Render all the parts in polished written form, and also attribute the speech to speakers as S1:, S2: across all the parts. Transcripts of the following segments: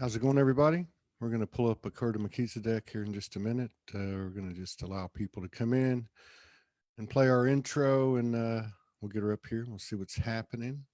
S1: How's it going, everybody? We're going to pull up Acurda Melchizedek here in just a minute. We're going to just allow people to come in and play our intro, and we'll get her up here. We'll see what's happening.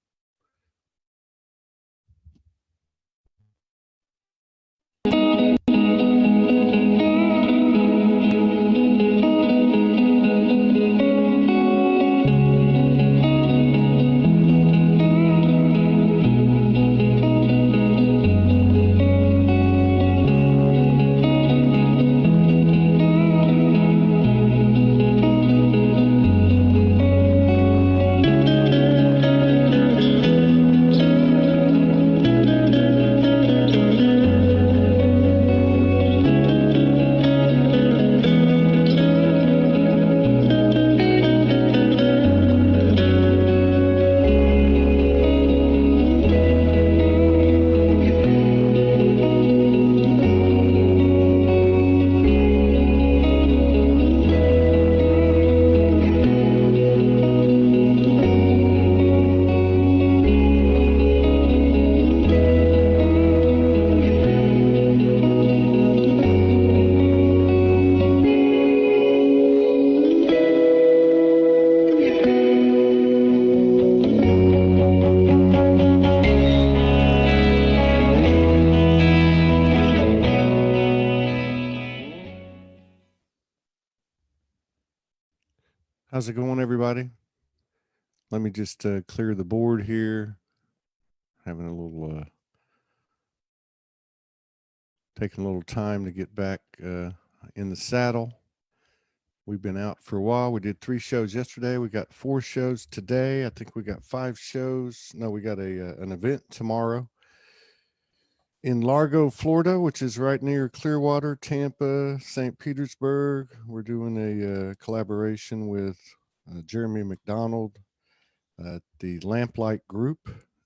S1: How's it going, everybody? Let me just clear the board here. Having a little, taking a little time to get back in the saddle. We've been out for a while. We did 3 shows yesterday. We got 4 shows today. I think we got 5 shows. No, we got an event tomorrow in Largo, Florida, which is right near Clearwater, Tampa, St. Petersburg. We're doing a collaboration with Jeremy McDonald at the Lamplight Group.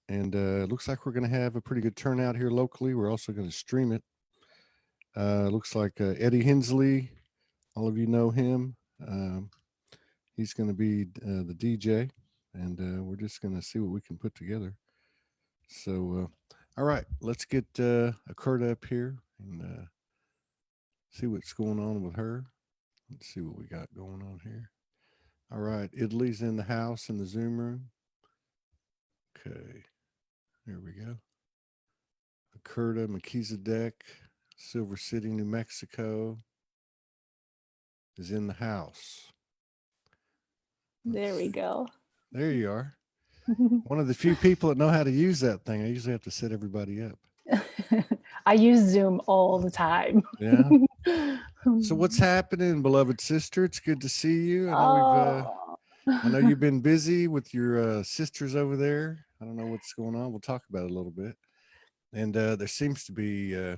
S1: And it looks like we're going to have a pretty good turnout here locally. We're also going to stream it. Looks like Eddie Hensley, all of you know him. He's going to be the DJ, and we're just going to see what we can put together. So, all right, let's get Acurda up here and see what's going on with her. Let's see what we got going on here. All right, Italy's in the house in the Zoom room. Okay, here we go. Acurda Melchizedek, Silver City, New Mexico, is in the house.
S2: There we go.
S1: There you are. One of the few people that know how to use that thing. I usually have to set everybody up.
S2: I use Zoom all the time.
S1: Yeah. So what's happening, beloved sister? It's good to see you. I know you've been busy with your sisters over there. I don't know what's going on. We'll talk about it a little bit. And there seems to be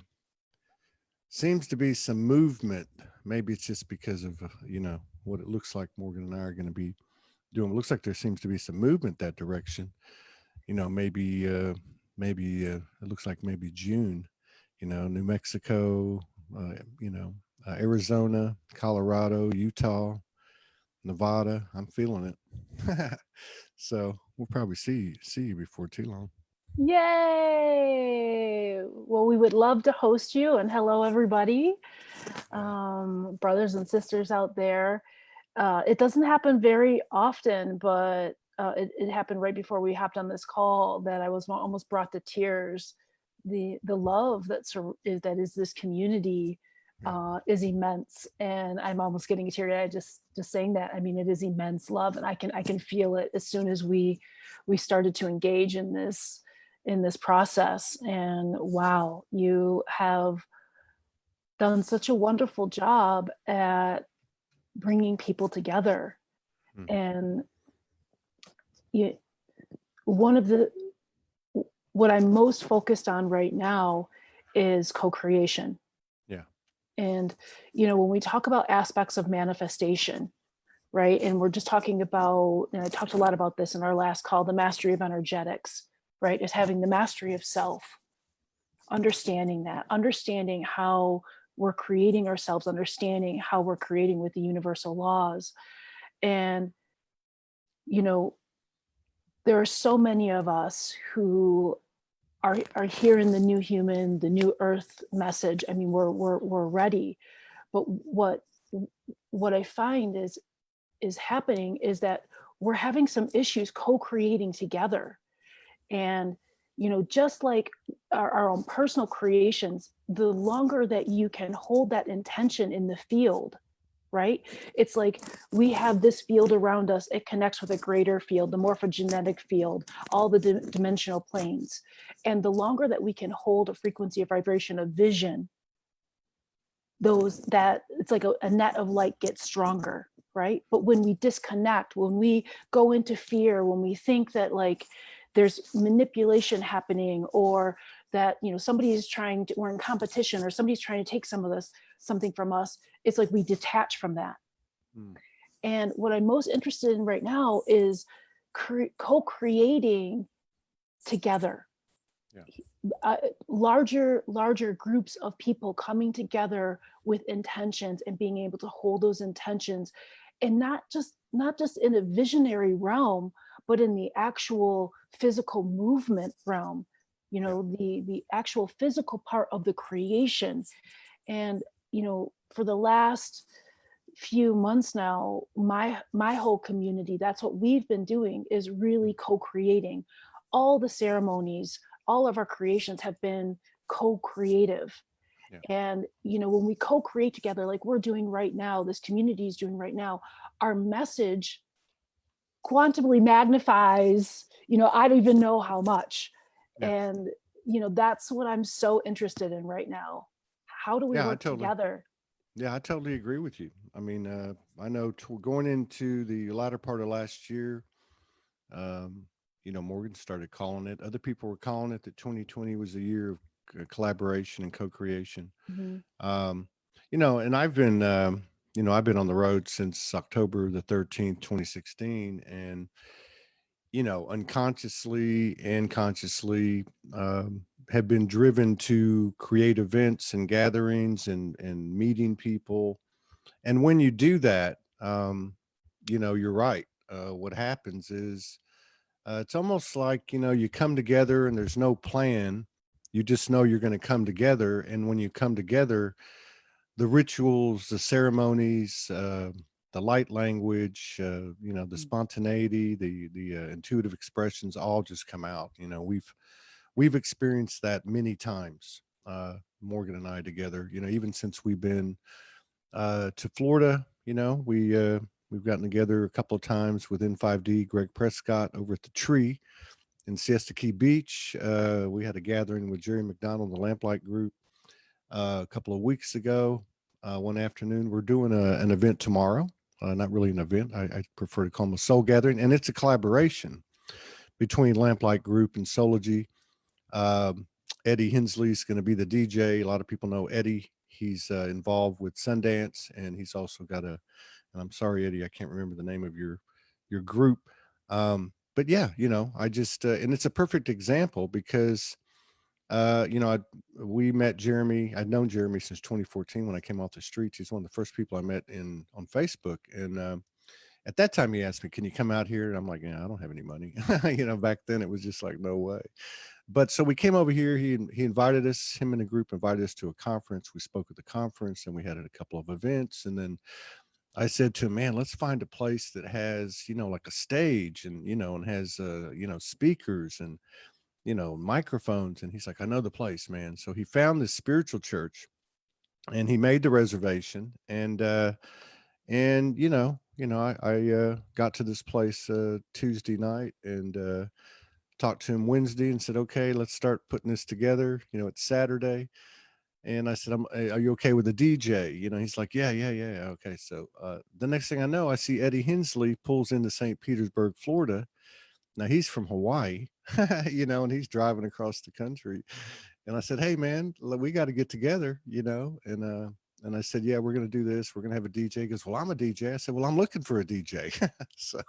S1: some movement. Maybe it's just because of what it looks like Morgan and I are going to be doing. It looks like there seems to be some movement that direction. Maybe it looks like maybe June. New Mexico, Arizona, Colorado, Utah, Nevada. I'm feeling it. So we'll probably see you before too long.
S2: Yay! Well, we would love to host you, and hello, everybody, brothers and sisters out there. It doesn't happen very often, but it happened right before we hopped on this call that I was almost brought to tears. The love that is this community is immense, and I'm almost getting teary-eyed just saying that. I mean, it is immense love, and I can feel it as soon as we started to engage in this process. And wow, you have done such a wonderful job at bringing people together. And what I'm most focused on right now is co-creation.
S1: Yeah.
S2: And when we talk about aspects of manifestation, right, and we're just talking about, and I talked a lot about this in our last call, the mastery of energetics, right, is having the mastery of self, understanding how we're creating ourselves, understanding how we're creating with the universal laws. And, there are so many of us who are hearing the new human, the new earth message. I mean, we're ready. But what I find is happening is that we're having some issues co-creating together. And just like our own personal creations, the longer that you can hold that intention in the field, right? It's like we have this field around us, it connects with a greater field, the morphogenetic field, all the dimensional planes. And the longer that we can hold a frequency of vibration of vision, that it's like a net of light gets stronger, right? But when we disconnect, when we go into fear, when we think that like there's manipulation happening, or that somebody is trying to, we're in competition, or somebody's trying to take something from us, it's like we detach from that. And what I'm most interested in right now is co-creating together. Larger groups of people coming together with intentions and being able to hold those intentions, and not just in a visionary realm, but in the actual physical movement realm, the actual physical part of the creation. And for the last few months now, my whole community, that's what we've been doing, is really co-creating. All the ceremonies, all of our creations have been co-creative. And when we co-create together, like we're doing right now, this community is doing right now, our message quantumly magnifies, I don't even know how much. And that's what I'm so interested in right now. How do we work together?
S1: Yeah, I totally agree with you. I mean, I know going into the latter part of last year, Morgan started calling it. Other people were calling it that 2020 was a year of collaboration and co-creation. And I've been on the road since October the 13th, 2016, and unconsciously and consciously have been driven to create events and gatherings and meeting people. And when you do that, you're right. What happens is it's almost like, you come together and there's no plan. You just know you're going to come together. And when you come together, the rituals, the ceremonies, the light language, the spontaneity, the intuitive expressions all just come out. We've experienced that many times, Morgan and I together, even since we've been to Florida. We've gotten together a couple of times within 5D, Greg Prescott over at the Tree in Siesta Key Beach. We had a gathering with Jerry McDonald, the Lamplight Group, a couple of weeks ago. One afternoon, we're doing an event tomorrow. Not really an event. I prefer to call them a soul gathering, and it's a collaboration between Lamplight Group and Soulogy. Eddie Hensley's going to be the DJ. A lot of people know Eddie. He's involved with Sundance, and he's also got and I'm sorry, Eddie, I can't remember the name of your group. But yeah, I just, and it's a perfect example because, we met Jeremy. I'd known Jeremy since 2014 when I came off the streets. He's one of the first people I met on Facebook. And at that time, he asked me, "Can you come out here?" And I'm like, "Yeah, I don't have any money." Back then it was just like, no way. But so we came over here. He invited us. Him and a group invited us to a conference. We spoke at the conference, and we had a couple of events. And then I said to him, "Man, let's find a place that has, like a stage and, and has, speakers and, microphones." And he's like, "I know the place, man." So he found this spiritual church and he made the reservation. I got to this place Tuesday night and talked to him Wednesday and said, "Okay, let's start putting this together." It's Saturday. And I said, "Are you okay with the DJ?" He's like, yeah. Okay. So the next thing I know, I see Eddie Hensley pulls into St. Petersburg, Florida. Now he's from Hawaii, and he's driving across the country. And I said, "Hey man, we got to get together, and I said, "Yeah, we're going to do this. We're going to have a DJ." He goes, "Well, I'm a DJ." I said, "Well, I'm looking for a DJ." So,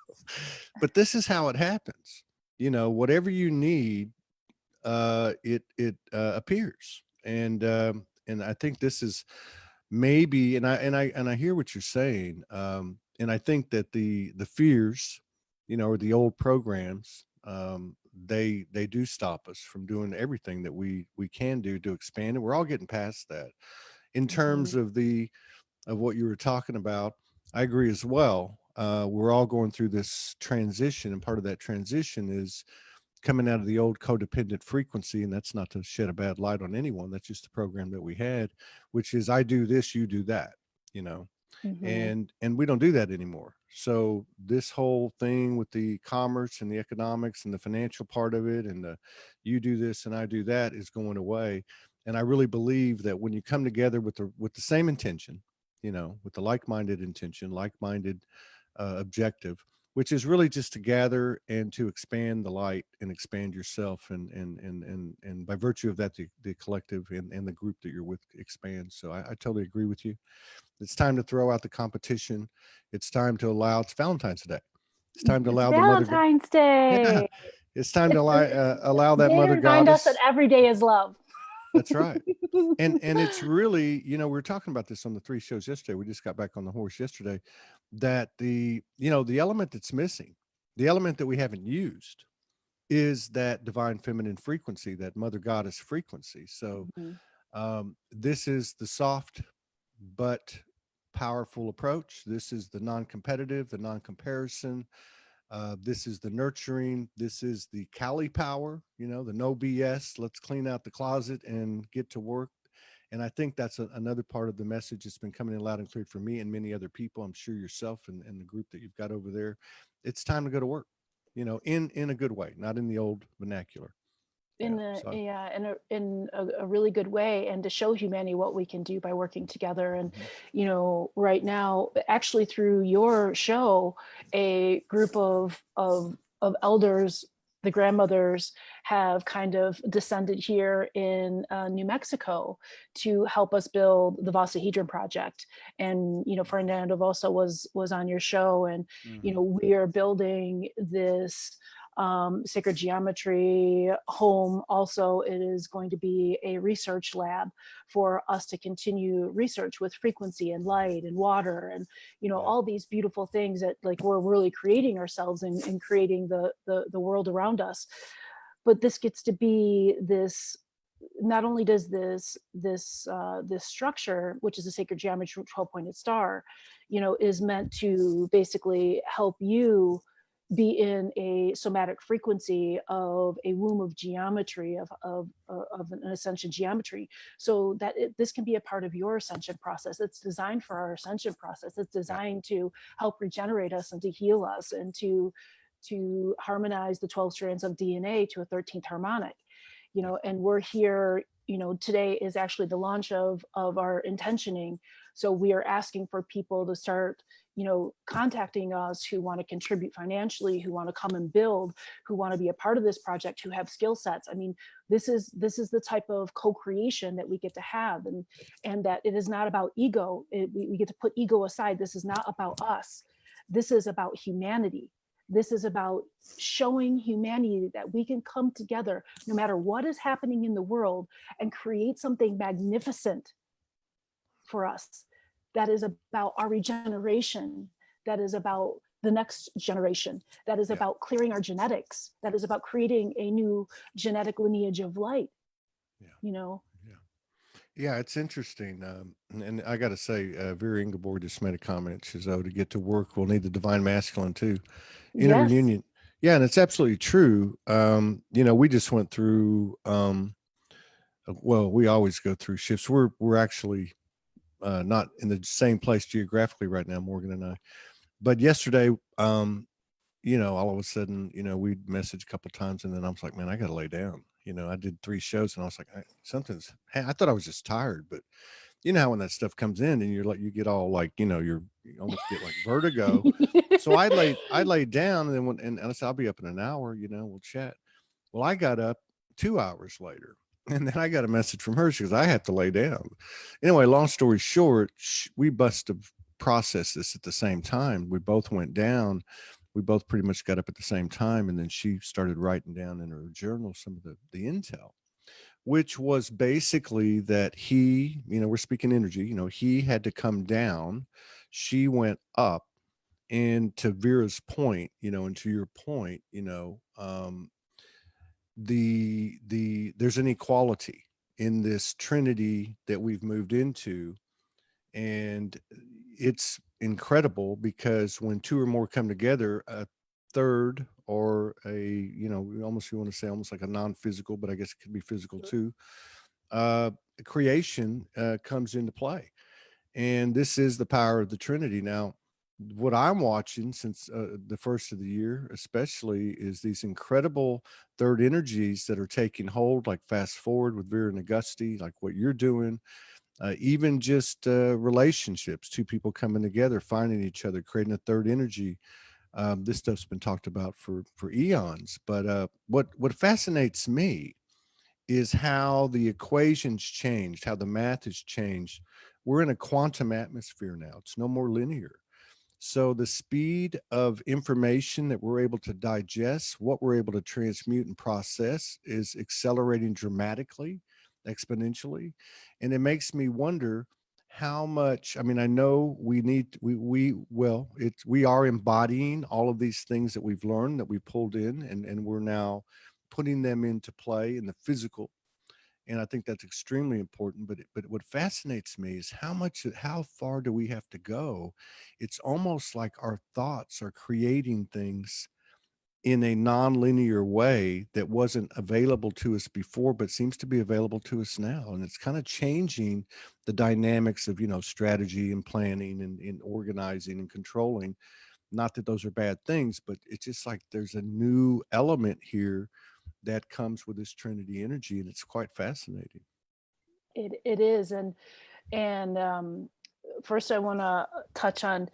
S1: but this is how it happens. Whatever you need, it appears. And I think this is maybe, and I hear what you're saying. And I think that the fears, or the old programs, they do stop us from doing everything that we can do to expand, and we're all getting past that. In terms
S2: Mhm.
S1: of what you were talking about, I agree as well. We're all going through this transition, and part of that transition is coming out of the old codependent frequency. And that's not to shed a bad light on anyone. That's just the program that we had, which is I do this, you do that, you know,
S2: Mhm.
S1: and we don't do that anymore. So this whole thing with the commerce and the economics and the financial part of it, and the you do this and I do that, is going away. And I really believe that when you come together with the same intention, you know, with the like-minded intention, like-minded objective, which is really just to gather and to expand the light and expand yourself, and by virtue of that, the collective and the group that you're with expands. So I totally agree with you. It's time to throw out the competition. It's time to allow, it's Valentine's Day. It's time to
S2: It's
S1: allow the mother,
S2: Valentine's
S1: yeah,
S2: Day.
S1: it's time to
S2: It's
S1: allow, allow that
S2: day to
S1: mother
S2: remind us that
S1: goddess.
S2: every day is love.
S1: That's right. And it's really, you know, we were talking about this on the 3 shows yesterday. We just got back on the horse yesterday, that the, you know, the element that's missing, the element that we haven't used, is that divine feminine frequency, that mother goddess frequency. So
S2: Mhm.
S1: this is the soft but powerful approach. This is the non-competitive, the non-comparison. This is the nurturing. This is the Cali power, you know, the no BS. Let's clean out the closet and get to work. And I think that's another part of the message that's been coming in loud and clear for me and many other people. I'm sure yourself and the group that you've got over there. It's time to go to work, you know, in a good way, not in the old vernacular. Yeah.
S2: In a
S1: So,
S2: yeah, a really good way, and to show humanity what we can do by working together. And
S1: mhm.
S2: right now, actually through your show, a group of elders, the grandmothers, have kind of descended here in New Mexico to help us build the Vasa project. And Fernando Vasa was on your show, and
S1: Mhm.
S2: we are building this sacred geometry home. Also, it is going to be a research lab for us to continue research with frequency and light and water, and
S1: Yeah.
S2: all these beautiful things that, like, we're really creating ourselves and creating the world around us. But this gets to be this, not only does this structure, which is a sacred geometry 12-pointed star, is meant to basically help you be in a somatic frequency of a womb of geometry, of an ascension geometry, so that this can be a part of your ascension process. It's designed for our ascension process. It's
S1: Yeah.
S2: designed to help regenerate us and to heal us and to harmonize the 12 strands of DNA to a 13th harmonic.
S1: Yeah.
S2: And we're here. Today is actually the launch of our intentioning. So we are asking for people to start contacting us, who want to contribute financially, who want to come and build, who want to be a part of this project, who have skill sets. I mean, this is the type of co-creation that we get to have, and that it is not about ego. We get to put ego aside. This is not about us. This is about humanity. This is about showing humanity that we can come together no matter what is happening in the world and create something magnificent for us, that is about our regeneration, that is about the next generation, that is
S1: Yeah.
S2: about clearing our genetics, that is about creating a new genetic lineage of light,
S1: Yeah.
S2: you know.
S1: Yeah. Yeah, it's interesting. And I got to say, Vera Ingeborg just made a comment. She says, "Oh, to get to work, we'll need the divine masculine too in a
S2: Yes.
S1: reunion." Yeah, and it's absolutely true. You know, we just went through. Well, we always go through shifts. We're actually not in the same place geographically right now, Morgan and I. But yesterday, you know, all of a sudden, you know, we'd message a couple times, and then I was like, "Man, I got to lay down." You know, I did 3 shows, and I was like, "Something's." Hey, I thought I was just tired, but you know how when that stuff comes in and you're like, you get all like, you know, you almost get like vertigo. So I laid down, and then and I said, I'll be up in an hour, you know, we'll chat. Well, I got up 2 hours later, and then I got a message from her. She goes, I have to lay down. Anyway, long story short, we must have processed this at the same time. We both went down. We both pretty much got up at the same time. And then she started writing down in her journal some of the intel, which was basically that he, you know, we're speaking energy, you know, he had to come down. She went up. And to Vera's point, you know, and to your point, you know, there's an equality in this Trinity that we've moved into, and it's incredible because when two or more come together, a third, or a, almost, you want to say almost like a non-physical, but I guess it could be physical too, uh creation comes into play. And this is the power of the Trinity. Now, what I'm watching since the first of the year, especially, is these incredible third energies that are taking hold, like Fast Forward with Vera and Augusti, like what you're doing, even just relationships, two people coming together, finding each other, creating a third energy. This stuff's been talked about for eons. But what fascinates me is how the equations changed, how the math has changed. We're in a quantum atmosphere now. It's no more linear. So the speed of information that we're able to digest, what we're able to transmute and process, is accelerating dramatically, exponentially. And it makes me wonder how much, I mean, I know we need, we are embodying all of these things that we've learned, that we pulled in, and we're now putting them into play in the physical. And I think that's extremely important. But what fascinates me is how far do we have to go? It's almost like our thoughts are creating things in a non-linear way that wasn't available to us before, but seems to be available to us now. And it's kind of changing the dynamics of, strategy and planning and organizing and controlling. Not that those are bad things, but it's just like there's a new element here that comes with this Trinity energy, and it's quite fascinating.
S2: It is. And first I want to touch on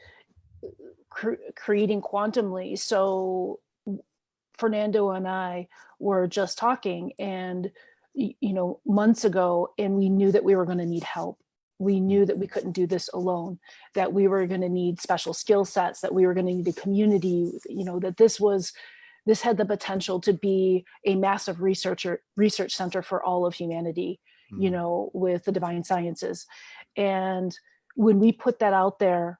S2: creating quantumly. So Fernando and I were just talking, and months ago, and we knew that we were going to need help. We knew that we couldn't do this alone, that we were going to need special skill sets, that we were going to need a community, that this had the potential to be a massive research center for all of humanity, with the divine sciences. And when we put that out there,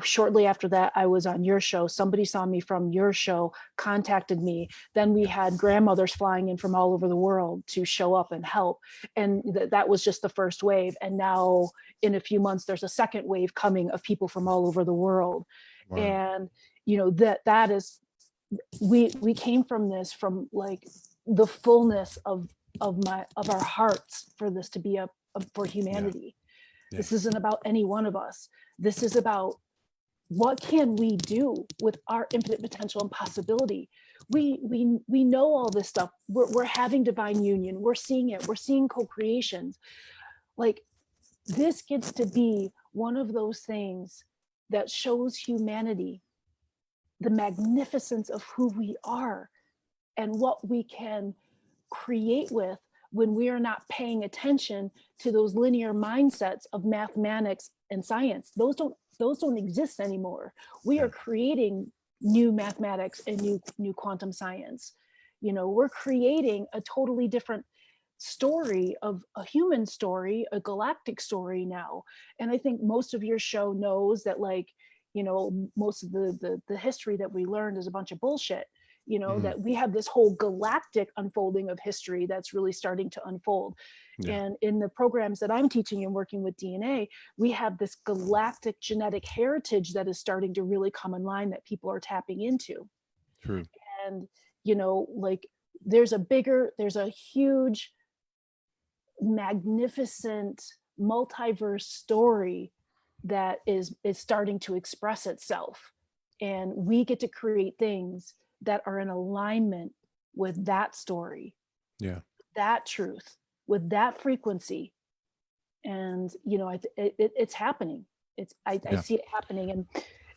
S2: shortly after that, I was on your show. Somebody saw me from your show, contacted me. Then we had grandmothers flying in from all over the world to show up and help. And that was just the first wave. And now in a few months, there's a second wave coming of people from all over the world. Wow. And, that is, we came from this, from like the fullness of our hearts for this to be for humanity. Yeah. This isn't about any one of us. This is about what can we do with our infinite potential and possibility. We know all this stuff. We're having divine union. We're seeing it. We're seeing co-creations. Like, this gets to be one of those things that shows humanity the magnificence of who we are and what we can create with when we are not paying attention to those linear mindsets of mathematics and science. Those don't exist anymore. We are creating new mathematics and new quantum science. We're creating a totally different story, of a human story, a galactic story now. And I think most of your show knows that, like, most of the history that we learned is a bunch of bullshit. That we have this whole galactic unfolding of history that's really starting to unfold. Yeah. And in the programs that I'm teaching and working with DNA, we have this galactic genetic heritage that is starting to really come in line, that people are tapping into. True. And, like, there's a huge, magnificent multiverse story that is starting to express itself. And we get to create things that are in alignment with that story, that truth, with that frequency. And it's happening. I see it happening.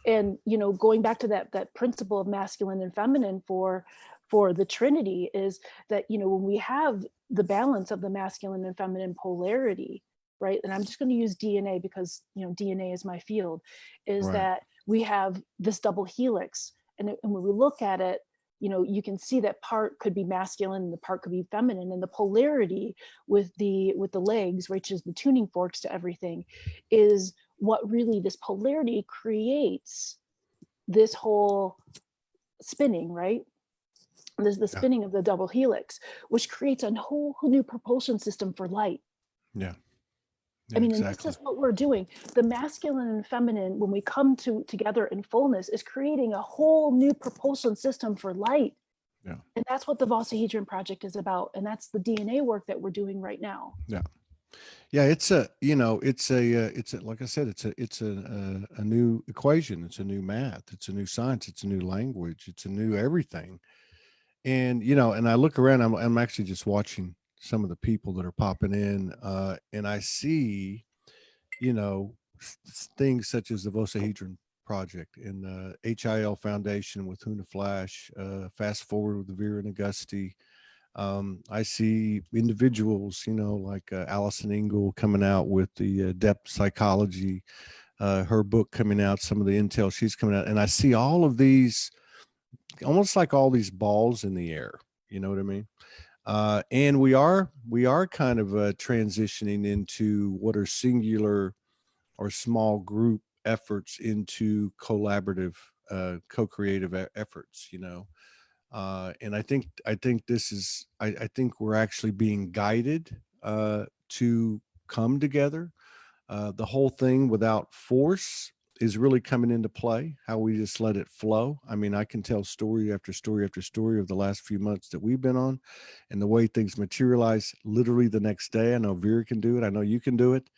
S2: And going back to that principle of masculine and feminine for the Trinity, is that when we have the balance of the masculine and feminine polarity, right? And I'm just going to use DNA because DNA is my field, is that we have this double helix. And when we look at it, you can see that part could be masculine and the part could be feminine. And the polarity with the legs, which is the tuning forks to everything, is what really this polarity creates this whole spinning, right? There's the
S1: Yeah.
S2: spinning of the double helix, which creates a whole new propulsion system for light.
S1: Yeah.
S2: I
S1: Yeah,
S2: mean, and this
S1: exactly.
S2: is what we're doing. The masculine and feminine, when we come together in fullness, is creating a whole new propulsion system for light.
S1: Yeah.
S2: And that's what the Vasa Hedron project is about. And that's the DNA work that we're doing right now.
S1: Yeah. Yeah, it's a, you know, it's a, like I said, it's a new equation. It's a new math. It's a new science. It's a new language. It's a new everything. And, you know, and I look around, I'm actually just watching some of the people that are popping in, and I see, you know, things such as the Vocahedron project and the HIL Foundation with Huna Flash, Fast Forward with Vera and Augusti. I see individuals, you know, like Allison Engel coming out with the depth psychology, her book coming out, some of the intel she's coming out, and I see all of these, almost like all these balls in the air. You know what I mean? And we are kind of transitioning into what are singular or small group efforts into collaborative, co-creative efforts. You know, and I think this is I think we're actually being guided to come together. The whole thing without force is really coming into play. How we just let it flow. I mean, I can tell story after story after story of the last few months that we've been on, and the way things materialize literally the next day. I know Vera can do it. I know you can do it.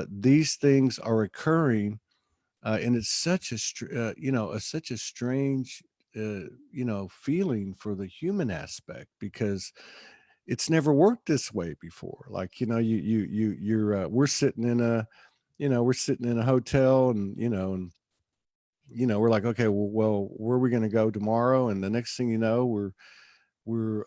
S1: These things are occurring, and it's such a such a strange feeling for the human aspect, because it's never worked this way before. Like, you know, you're we're sitting in a, we're sitting in a hotel, and we're like, okay, well, where are we going to go tomorrow? And the next thing you know, we're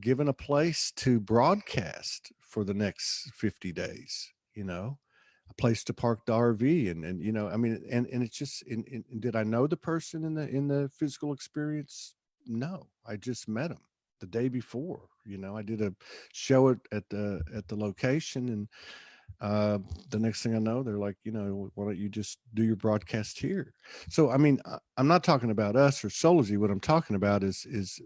S1: given a place to broadcast for the next 50 days, a place to park the RV. And I mean, and it's just, and did I know the person in the physical experience? No, I just met him the day before. I did a show at the location, and the next thing I know, they're like, why don't you just do your broadcast here? So, I mean, I'm not talking about us or Soulogy. What I'm talking about is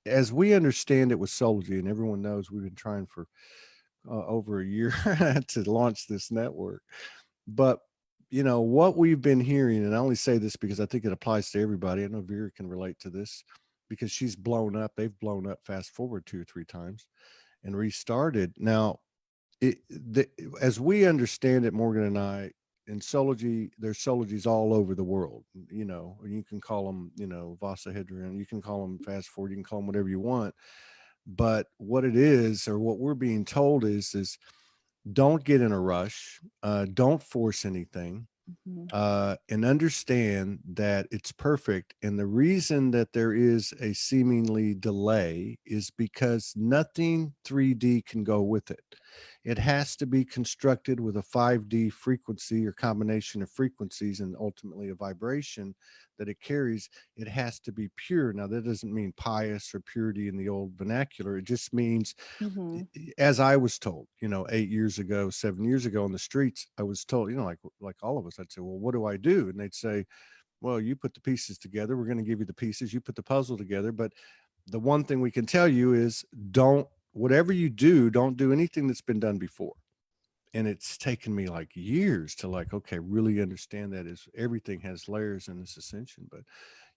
S1: as we understand it with Soulogy, and everyone knows we've been trying for over a year to launch this network. But, what we've been hearing, and I only say this because I think it applies to everybody. I know Vera can relate to this because she's blown up. They've blown up fast forward 2 or 3 times and restarted. Now, as we understand it, Morgan and I, in Soulogy, there's Soulogys all over the world. You can call them, Vasa Hedra, you can call them fast forward, you can call them whatever you want. But what it is, or what we're being told is don't get in a rush. Don't force anything. And understand that it's perfect. And the reason that there is a seemingly delay is because nothing 3D can go with it. It has to be constructed with a 5D frequency or combination of frequencies, and ultimately a vibration that it carries. It has to be pure. Now, that doesn't mean pious or purity in the old vernacular. It just means, as I was told, 8 years ago, 7 years ago on the streets, I was told, like all of us, I'd say, well, what do I do? And they'd say, well, you put the pieces together. We're going to give you the pieces. You put the puzzle together. But the one thing we can tell you is whatever you do, don't do anything that's been done before. And it's taken me like years to okay, really understand that is everything has layers in this ascension. But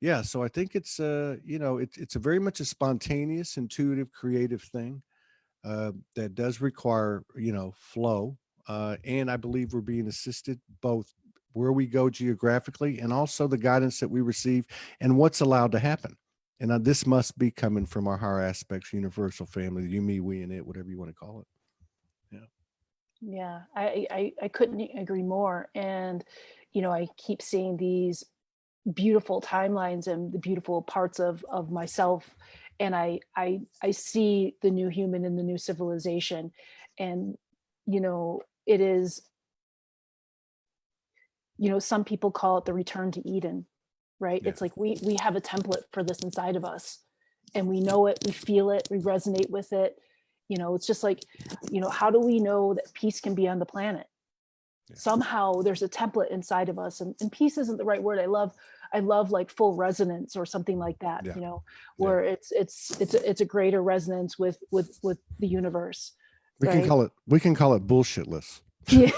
S1: yeah, so I think it's, it's a very much a spontaneous, intuitive, creative thing that does require, flow. And I believe we're being assisted both where we go geographically and also the guidance that we receive and what's allowed to happen. And this must be coming from our higher aspects, universal family, you, me, we, and it, whatever you want to call it.
S2: Yeah, I couldn't agree more. And, I keep seeing these beautiful timelines and the beautiful parts of myself. And I see the new human and the new civilization. And, it is, some people call it the return to Eden, right?
S1: Yeah.
S2: It's like we have a template for this inside of us, and we know it, we feel it, we resonate with it. It's just like, how do we know that peace can be on the planet? Yeah. Somehow there's a template inside of us, and peace isn't the right word. I love I love like full resonance or something like that,
S1: Yeah.
S2: you know,
S1: Yeah.
S2: where it's a greater resonance with the universe.
S1: We
S2: Right.
S1: can call it bullshitless.
S2: Yeah.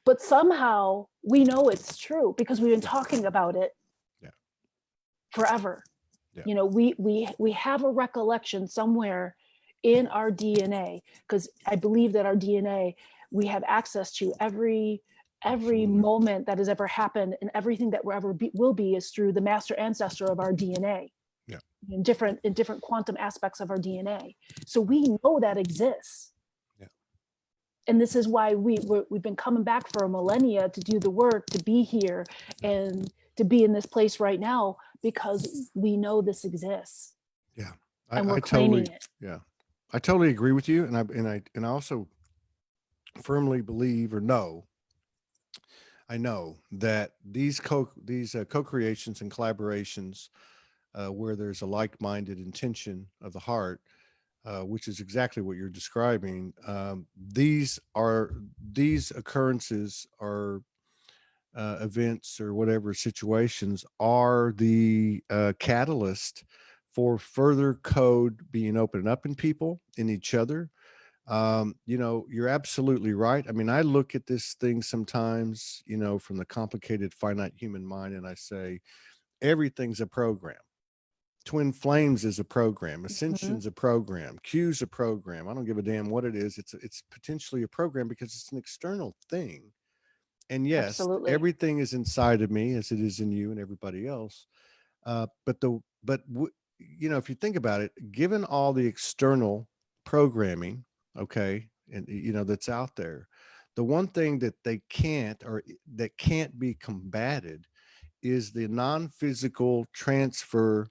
S2: But somehow we know it's true because we've been talking about it forever.
S1: Yeah.
S2: You know, we have a recollection somewhere in our DNA, because I believe that our DNA, we have access to every
S1: Absolutely.
S2: moment that has ever happened, and everything that will be is through the master ancestor of our DNA.
S1: Yeah.
S2: In different quantum aspects of our DNA. So we know that exists.
S1: Yeah.
S2: And this is why we've been coming back for a millennia to do the work, to be here and to be in this place right now, because we know this exists.
S1: Yeah.
S2: And we're claiming it.
S1: Yeah. I totally agree with you. And I also firmly believe I know that these co-creations and collaborations, where there's a like-minded intention of the heart, which is exactly what you're describing. These occurrences or events or whatever situations are the catalyst for further code being opened up in people, in each other. You know, you're absolutely right. I mean, I look at this thing sometimes, you know, from the complicated finite human mind, and I say everything's a program. Twin Flames is a program. Ascension's a program. Q's a program. I don't give a damn what it is. It's potentially a program because it's an external thing. And yes,
S2: Absolutely.
S1: everything is inside of me as it is in you and everybody else. You know, if you think about it, given all the external programming, okay, and you know that's out there, the one thing that they can't or that can't be combated is the non-physical transfer,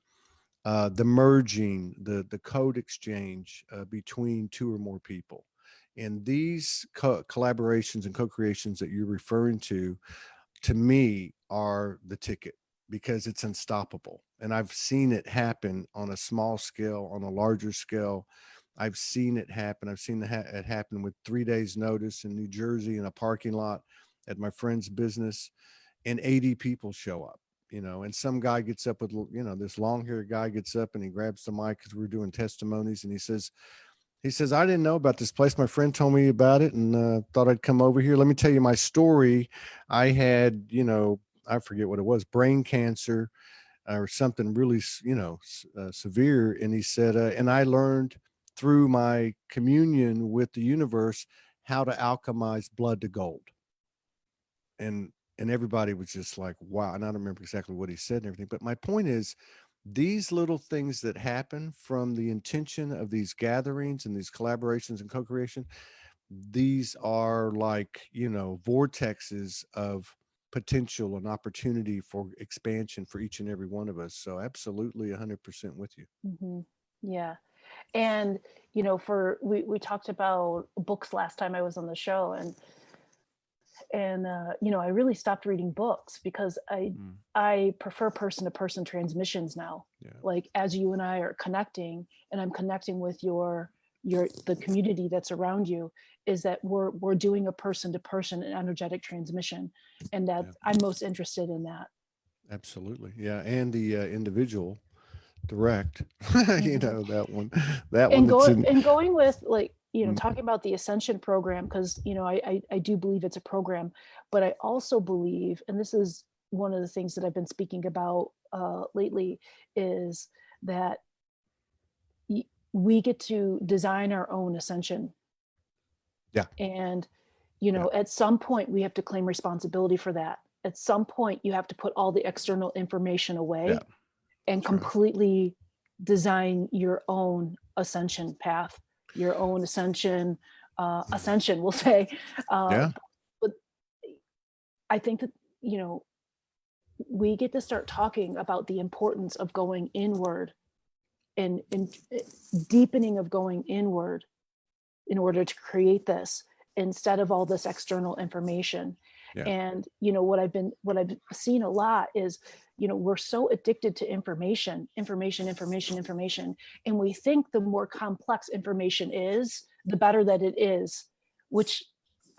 S1: the merging, the code exchange between two or more people. And these collaborations and co-creations that you're referring to me, are the ticket, because it's unstoppable. And I've seen it happen on a small scale, on a larger scale. I've seen it happen. I've seen it happen with 3 days notice in New Jersey in a parking lot at my friend's business, and 80 people show up, you know, and some guy gets up with, you know, this long haired guy gets up and he grabs the mic because we're doing testimonies, and he says, I didn't know about this place. My friend told me about it and thought I'd come over here. Let me tell you my story. I had, you know, I forget what it was, brain cancer or something really, you know, severe. And he said, and I learned through my communion with the universe how to alchemize blood to gold. And everybody was just like, wow. And I don't remember exactly what he said and everything. But my point is, these little things that happen from the intention of these gatherings and these collaborations and co-creation, these are like, you know, vortexes of potential and opportunity for expansion for each and every one of us. So absolutely 100% with you.
S2: Mm-hmm. Yeah. And, you know, we talked about books last time I was on the show, and you know, I really stopped reading books because I prefer person to person transmissions now.
S1: Yeah.
S2: Like as you and I are connecting, and I'm connecting with the community that's around you, is that we're doing a person to person and energetic transmission, and that I'm most interested in that.
S1: Absolutely. Yeah. And the individual direct, you
S2: Mm-hmm.
S1: know, that one
S2: And going with, like, you know, talking about the Ascension program, because, you know, I do believe it's a program, but I also believe, and this is one of the things that I've been speaking about lately, is that we get to design our own ascension.
S1: Yeah.
S2: And, you know, at some point we have to claim responsibility for that. At some point you have to put all the external information away and completely design your own ascension path, your own ascension, we'll say. But I think that, you know, we get to start talking about the importance of going inward and deepening of going inward in order to create this, instead of all this external information. And, you know, what I've seen a lot is, you know, we're so addicted to information. And we think the more complex information is, the better that it is, which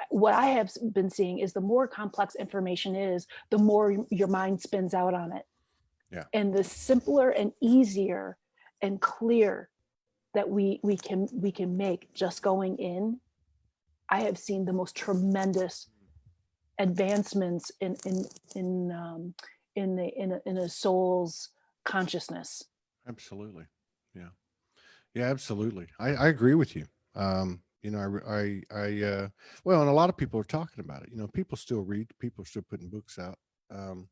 S2: what I have been seeing is the more complex information is, the more your mind spins out on it.
S1: Yeah.
S2: And the simpler and easier and clear that we can make just going in, I have seen the most tremendous advancements in a soul's consciousness.
S1: Absolutely. Yeah. Yeah, absolutely. I agree with you. You know, well, and a lot of people are talking about it. You know, people still read, people are still putting books out. Um,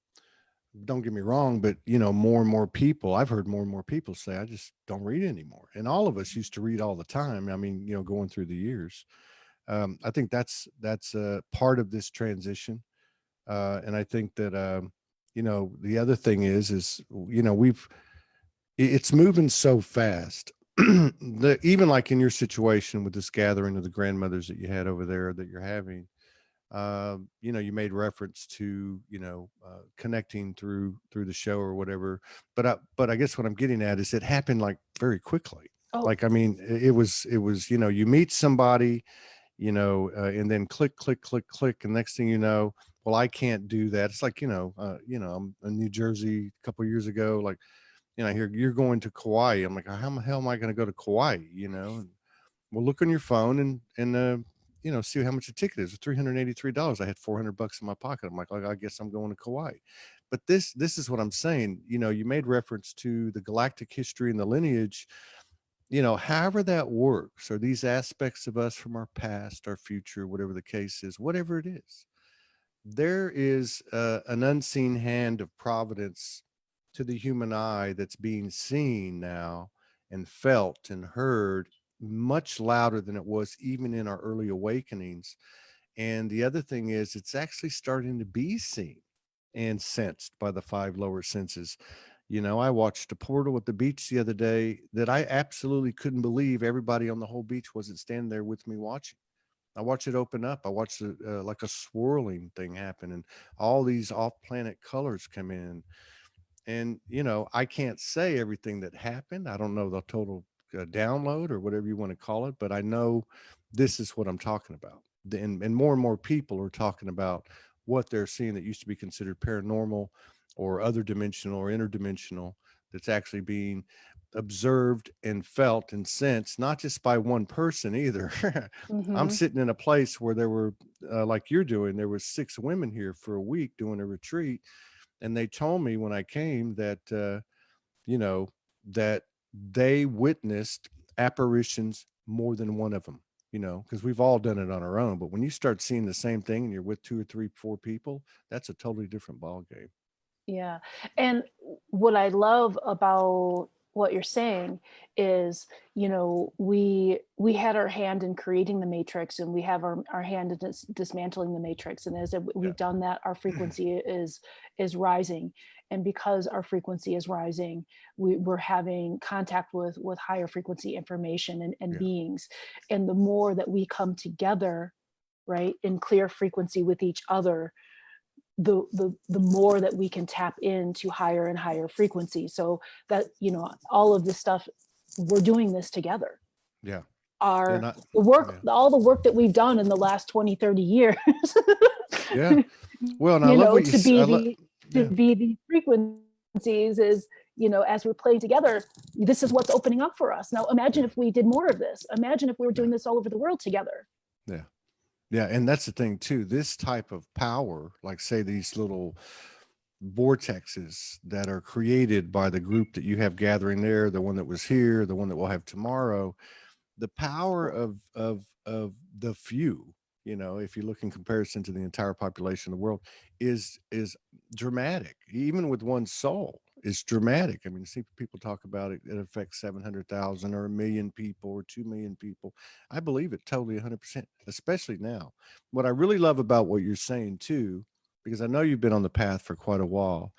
S1: don't get me wrong, but you know, more and more people, I've heard more and more people say, I just don't read anymore. And all of us used to read all the time. I mean, you know, going through the years, I think that's a part of this transition. And I think that, you know, the other thing is, you know, it's moving so fast. Even like in your situation with this gathering of the grandmothers that you had over there that you're having, you know, you made reference to, you know, connecting through the show or whatever. But I guess what I'm getting at is it happened like very quickly.
S2: Oh,
S1: Like, I mean, it was, you know, you meet somebody, you know, and then click, click, click, click. And next thing you know, well, I can't do that. It's like, you know, I'm in New Jersey a couple of years ago, like, you know, here you're going to Kauai. I'm like, how the hell am I going to go to Kauai? You know, and well, look on your phone and you know, see how much a ticket is. $383. I had $400 in my pocket. I'm like, I guess I'm going to Kauai. But this is what I'm saying. You know, you made reference to the galactic history and the lineage. You know, however that works, or these aspects of us from our past, our future, whatever the case is, whatever it is, there is an unseen hand of providence to the human eye that's being seen now and felt and heard much louder than it was even in our early awakenings. And the other thing is, it's actually starting to be seen and sensed by the five lower senses. You know, I watched a portal at the beach the other day that I absolutely couldn't believe everybody on the whole beach wasn't standing there with me watching. I watched it open up. I watched like a swirling thing happen, and all these off-planet colors come in. And you know, I can't say everything that happened. I don't know the total download or whatever you want to call it, but I know this is what I'm talking about. And more people are talking about what they're seeing that used to be considered paranormal or other dimensional or interdimensional, that's actually being observed and felt and sensed, not just by one person either. I'm
S2: mm-hmm.
S1: sitting in a place where there were, like you're doing, there was 6 women here for a week doing a retreat, and they told me when I came that you know, that they witnessed apparitions more than one of them. You know, because we've all done it on our own, but when you start seeing the same thing and you're with 2 or 3, 4 people, that's a totally different ball game.
S2: Yeah. And what I love about what you're saying is, we had our hand in creating the matrix, and we have our hand in dismantling the matrix. And as
S1: Yeah.
S2: we've done that, our frequency is rising. And because our frequency is rising, we're having contact with higher frequency information and
S1: Yeah.
S2: beings. And the more that we come together, right, in clear frequency with each other, the more that we can tap into higher and higher frequencies. So that, all of this stuff, we're doing this together.
S1: Yeah. Yeah.
S2: Our
S1: Not,
S2: the work
S1: yeah.
S2: all the work that we've done in the last 20, 30 years,
S1: Yeah. Well, and I love what you
S2: to
S1: said.
S2: be to
S1: Yeah.
S2: be these frequencies is, as we're playing together, this is what's opening up for us. Now imagine if we did more of this. Imagine if we were
S1: Yeah.
S2: doing this all over the world together.
S1: Yeah. Yeah. And that's the thing too. This type of power, like say these little vortexes that are created by the group that you have gathering there, the one that was here, the one that we'll have tomorrow, the power of the few, you know, if you look in comparison to the entire population of the world, is dramatic. Even with one soul, is dramatic. I mean, see people talk about it, it affects 700,000 or 1,000,000 people or 2,000,000 people. I believe it totally 100%, especially now. What I really love about what you're saying too, because I know you've been on the path for quite a while,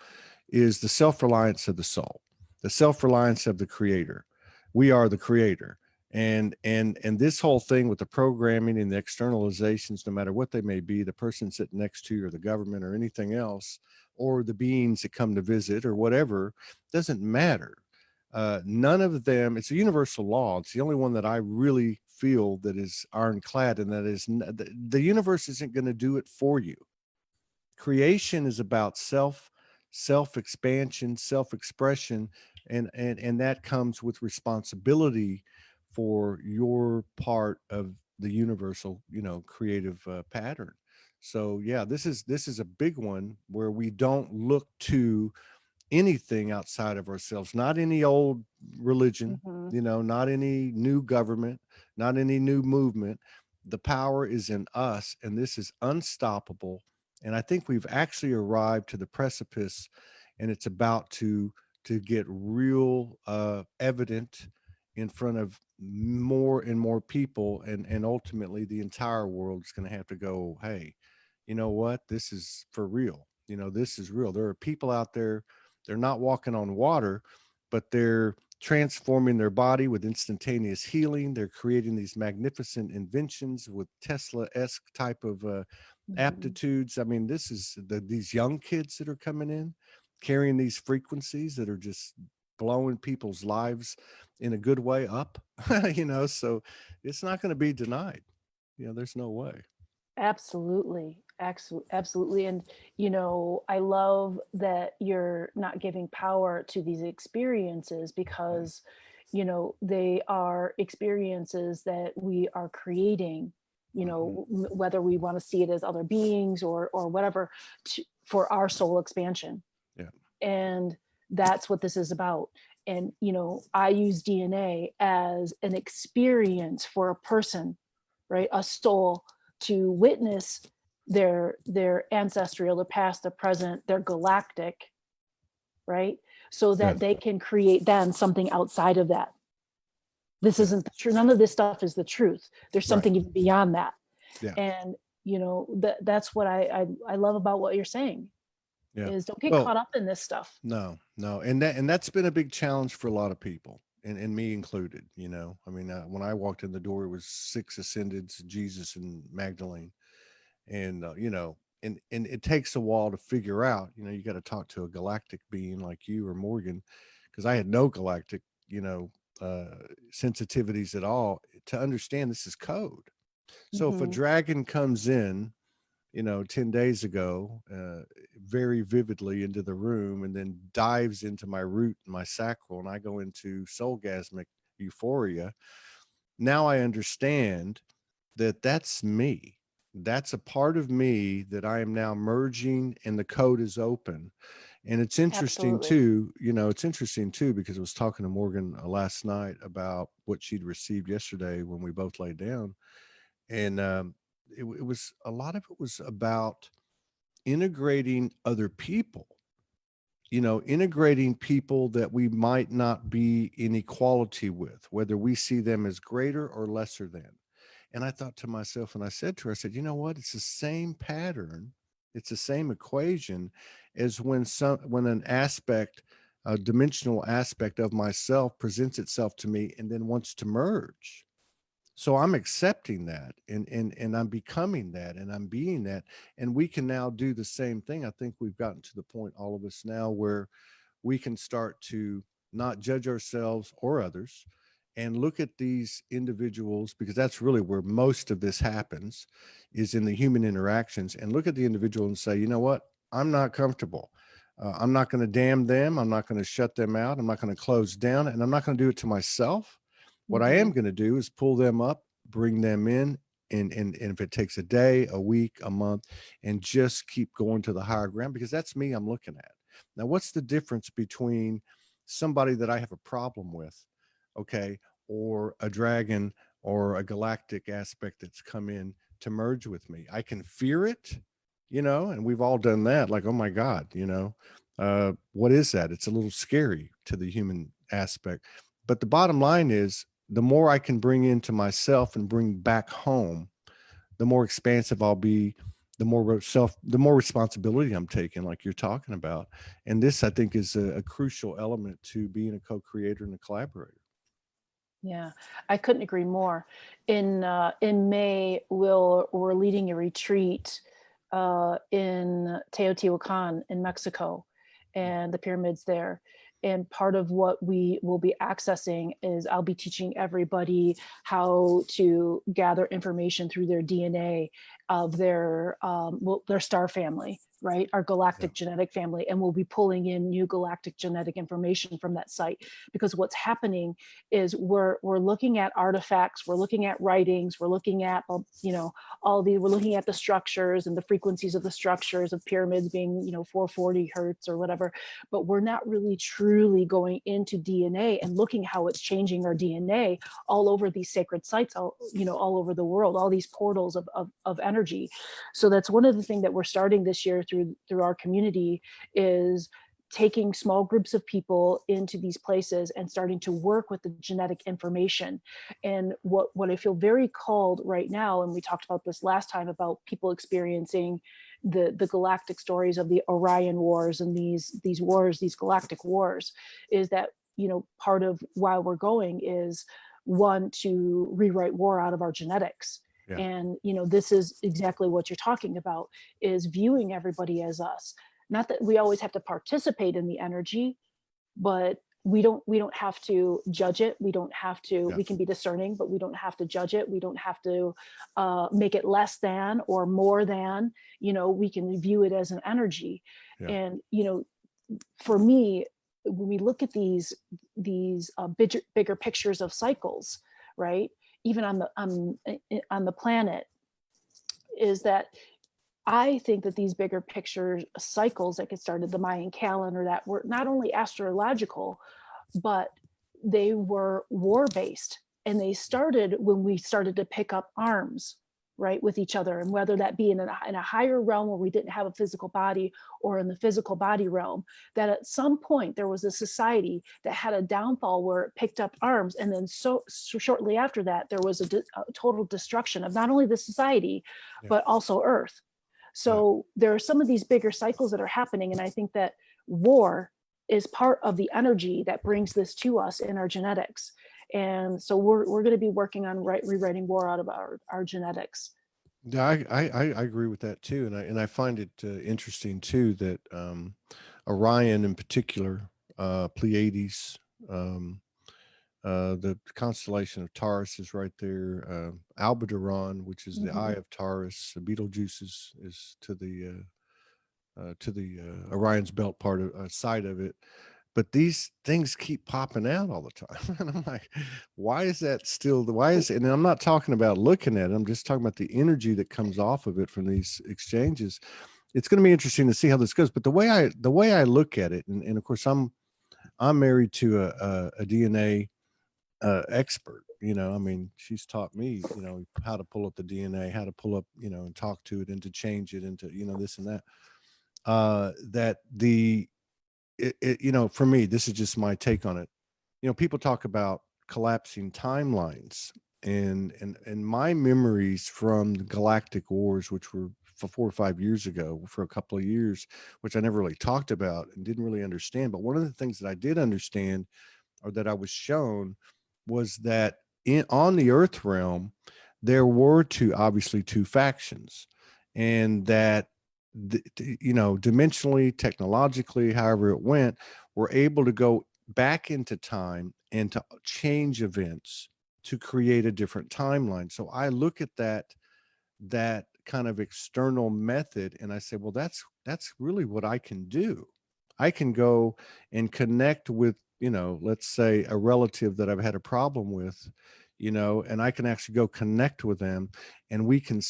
S1: is the self-reliance of the soul, the self-reliance of the creator. We are the creator. And this whole thing with the programming and the externalizations, no matter what they may be, the person sitting next to you or the government or anything else, or the beings that come to visit or whatever, doesn't matter. None of them, it's a universal law. It's the only one that I really feel that is ironclad, and that is the universe isn't going to do it for you. Creation is about self expansion, self expression, and that comes with responsibility for your part of the universal, creative pattern. So yeah, this is a big one where we don't look to anything outside of ourselves, not any old religion,
S2: Mm-hmm.
S1: not any new government, not any new movement. The power is in us, and this is unstoppable. And I think we've actually arrived to the precipice, and it's about to get real evident in front of more and more people, and ultimately the entire world is going to have to go, hey, you know what, this is for real. This is real. There are people out there, they're not walking on water, but they're transforming their body with instantaneous healing. They're creating these magnificent inventions with Tesla-esque type of
S2: Mm-hmm.
S1: aptitudes. I mean, this is these young kids that are coming in, carrying these frequencies that are just blowing people's lives in a good way up. So it's not going to be denied. There's no way.
S2: Absolutely. Absolutely. And, I love that you're not giving power to these experiences because, they are experiences that we are creating,
S1: Mm-hmm.
S2: whether we want to see it as other beings or whatever, for our soul expansion.
S1: Yeah.
S2: And that's what this is about. And, I use DNA as an experience for a person, right? A soul to witness their ancestral, their past, their present, their galactic, right? So that
S1: Yes.
S2: they can create then something outside of that. This
S1: Yeah.
S2: isn't the truth. None of this stuff is the truth. There's
S1: Right.
S2: something even beyond that.
S1: Yeah.
S2: And that's what I love about what you're saying
S1: Yeah.
S2: is don't get
S1: Well,
S2: caught up in this stuff.
S1: no, no, and that's been a big challenge for a lot of people, and me included. I mean, when I walked in the door, it was six ascendeds, Jesus and Magdalene, and and it takes a while to figure out. You got to talk to a galactic being like you or Morgan, because I had no galactic, uh, sensitivities at all to understand this is code. So if a
S2: Hmm.
S1: dragon comes in, 10 days ago, very vividly into the room, and then dives into my root and my sacral, and I go into soulgasmic euphoria. Now I understand that that's me. That's a part of me that I am now merging, and the code is open. And
S2: Absolutely.
S1: it's interesting too, because I was talking to Morgan last night about what she'd received yesterday when we both laid down. And it was a lot of it was about integrating other people, integrating people that we might not be in equality with, whether we see them as greater or lesser than. And I thought to myself, and I said to her, I said, you know what? It's the same pattern. It's the same equation as when an aspect, a dimensional aspect of myself presents itself to me and then wants to merge. So I'm accepting that, and I'm becoming that, and I'm being that, and we can now do the same thing. I think we've gotten to the point, all of us now, where we can start to not judge ourselves or others, and look at these individuals, because that's really where most of this happens, is in the human interactions, and look at the individual and say, you know what, I'm not comfortable. I'm not going to damn them. I'm not going to shut them out. I'm not going to close down, and I'm not going to do it to myself. What I
S2: Hmm.
S1: am going to do is pull them up, bring them in, and if it takes a day, a week, a month, and just keep going to the higher ground, because that's me I'm looking at. Now, what's the difference between somebody that I have a problem with, okay, or a dragon or a galactic aspect that's come in to merge with me? I can fear it, and we've all done that. Like, oh my God, what is that? It's a little scary to the human aspect. But the bottom line is, the more I can bring into myself and bring back home, the more expansive I'll be, the more responsibility I'm taking, like you're talking about. And this, I think, is a crucial element to being a co-creator and a collaborator.
S2: Yeah, I couldn't agree more. In May, we're leading a retreat in Teotihuacan in Mexico, and the pyramids there. And part of what we will be accessing is I'll be teaching everybody how to gather information through their DNA of their star family, right? Our galactic genetic family. And we'll be pulling in new galactic genetic information from that site, because what's happening is we're looking at artifacts, we're looking at writings, we're looking at, we're looking at the structures and the frequencies of the structures of pyramids being, 440 hertz or whatever, but we're not really truly going into DNA and looking how it's changing our DNA all over these sacred sites, all over the world, all these portals of energy. So that's one of the things that we're starting this year through our community, is taking small groups of people into these places and starting to work with the genetic information. And what I feel very called right now, and we talked about this last time about people experiencing the galactic stories of the Orion Wars and these wars, these galactic wars, is that, part of why we're going is, one, to rewrite war out of our genetics.
S1: Yeah.
S2: And, this is exactly what you're talking about, is viewing everybody as us. Not that we always have to participate in the energy, but we don't have to judge it. We don't have to, we can be discerning, but we don't have to judge it. We don't have to make it less than or more than, we can view it as an energy. And, for me, when we look at these bigger pictures of cycles, right? Even on the planet, is that I think that these bigger picture cycles that get started, the Mayan calendar, that were not only astrological, but they were war-based. And they started when we started to pick up arms, right, with each other. And whether that be in a higher realm where we didn't have a physical body, or in the physical body realm, that at some point there was a society that had a downfall where it picked up arms. And then so shortly after that, there was a total destruction of not only the society, but also Earth. So there are some of these bigger cycles that are happening. And I think that war is part of the energy that brings this to us in our genetics. And so we're going to be working on rewriting war out of our genetics.
S1: Yeah, I agree with that too, and I find it interesting too that Orion in particular, Pleiades, the constellation of Taurus is right there. Aldebaran, which is the eye of Taurus. Betelgeuse is to the Orion's belt part of side of it. But these things keep popping out all the time. And I'm like, why is that still and I'm not talking about looking at it, I'm just talking about the energy that comes off of it from these exchanges. It's going to be interesting to see how this goes. But the way I look at it, and of course I'm married to a DNA expert. I mean, she's taught me, how to pull up the DNA, how to pull up, and talk to it, and to change it into, this and that. That for me, this is just my take on it. People talk about collapsing timelines, and my memories from the Galactic Wars, which were 4 or 5 years ago, for a couple of years, which I never really talked about and didn't really understand. But one of the things that I did understand, or that I was shown, was that on the Earth realm, there were obviously two factions, and that dimensionally, technologically, however it went, we're able to go back into time and to change events to create a different timeline. So I look at that kind of external method, and I say, well, that's really what I can do. I can go and connect with, let's say a relative that I've had a problem with, and I can actually go connect with them, and we can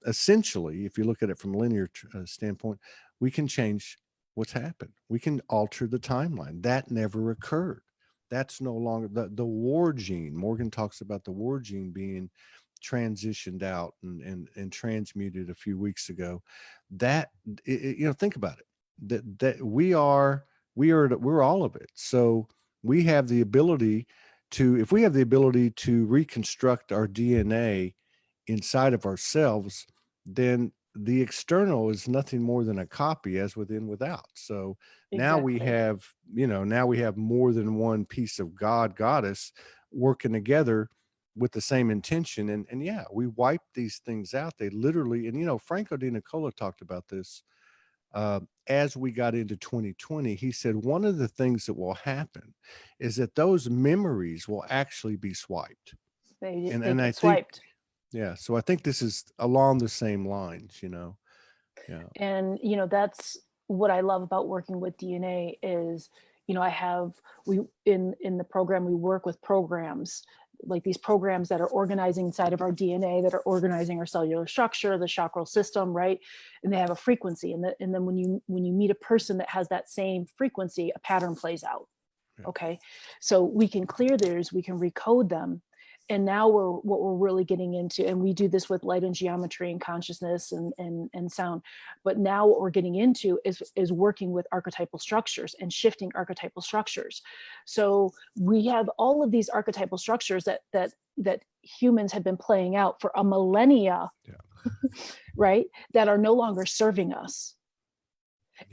S1: essentially, if you look at it from a linear standpoint, we can change what's happened. We can alter the timeline. That never occurred. That's no longer the war gene. Morgan talks about the war gene being transitioned out and transmuted a few weeks ago. That think about it. That we're all of it. So we have the ability to, if we have the ability to reconstruct our DNA inside of ourselves, then the external is nothing more than a copy, as within without. So now we have, now we have more than one piece of goddess working together with the same intention. And yeah, we wipe these things out. They literally, and Franco Di Nicola talked about this as we got into 2020, he said one of the things that will happen is that those memories will actually be swiped.
S2: They
S1: And I
S2: get
S1: think,
S2: swiped.
S1: yeah, so I think this is along the same lines, Yeah.
S2: And that's what I love about working with DNA is, I have we in the program we work with programs, like these programs that are organizing inside of our DNA, that are organizing our cellular structure, the chakral system, right? And they have a frequency, and then when you meet a person that has that same frequency, a pattern plays out.
S1: Yeah.
S2: Okay, so we can clear theirs, we can recode them. And now what we're really getting into, and we do this with light and geometry and consciousness and sound, but now what we're getting into is working with archetypal structures and shifting archetypal structures. So we have all of these archetypal structures that humans have been playing out for a millennia,
S1: Yeah.
S2: right, that are no longer serving us.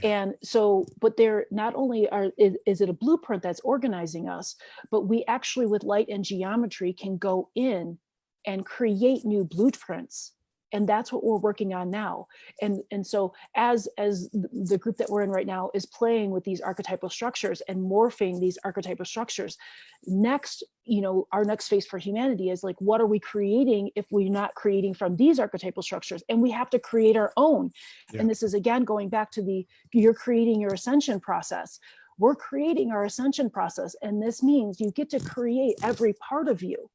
S2: And so, but they're not only is it a blueprint that's organizing us, but we actually with light and geometry can go in and create new blueprints. And that's what we're working on now. And so as the group that we're in right now is playing with these archetypal structures and morphing these archetypal structures, next, our next phase for humanity is like, what are we creating if we're not creating from these archetypal structures? And we have to create our own.
S1: Yeah.
S2: And this is again going back to you're creating your ascension process. We're creating our ascension process. And this means you get to create every part of you.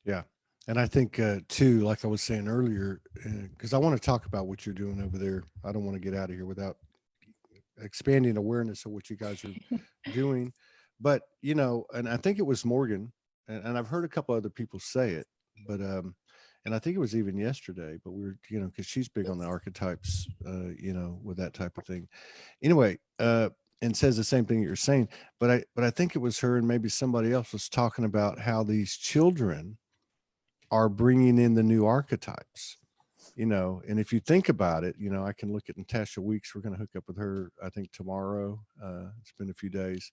S1: Yeah. And I think, too, like I was saying earlier, because I want to talk about what you're doing over there. I don't want to get out of here without expanding awareness of what you guys are doing. But, and I think it was Morgan, and I've heard a couple other people say it, but, and I think it was even yesterday, but we were, because she's big on the archetypes, with that type of thing. Anyway, and says the same thing you're saying, but I think it was her and maybe somebody else was talking about how these children are bringing in the new archetypes, and if you think about it, I can look at Natasha Weeks. We're going to hook up with her, I think tomorrow. It's been a few days.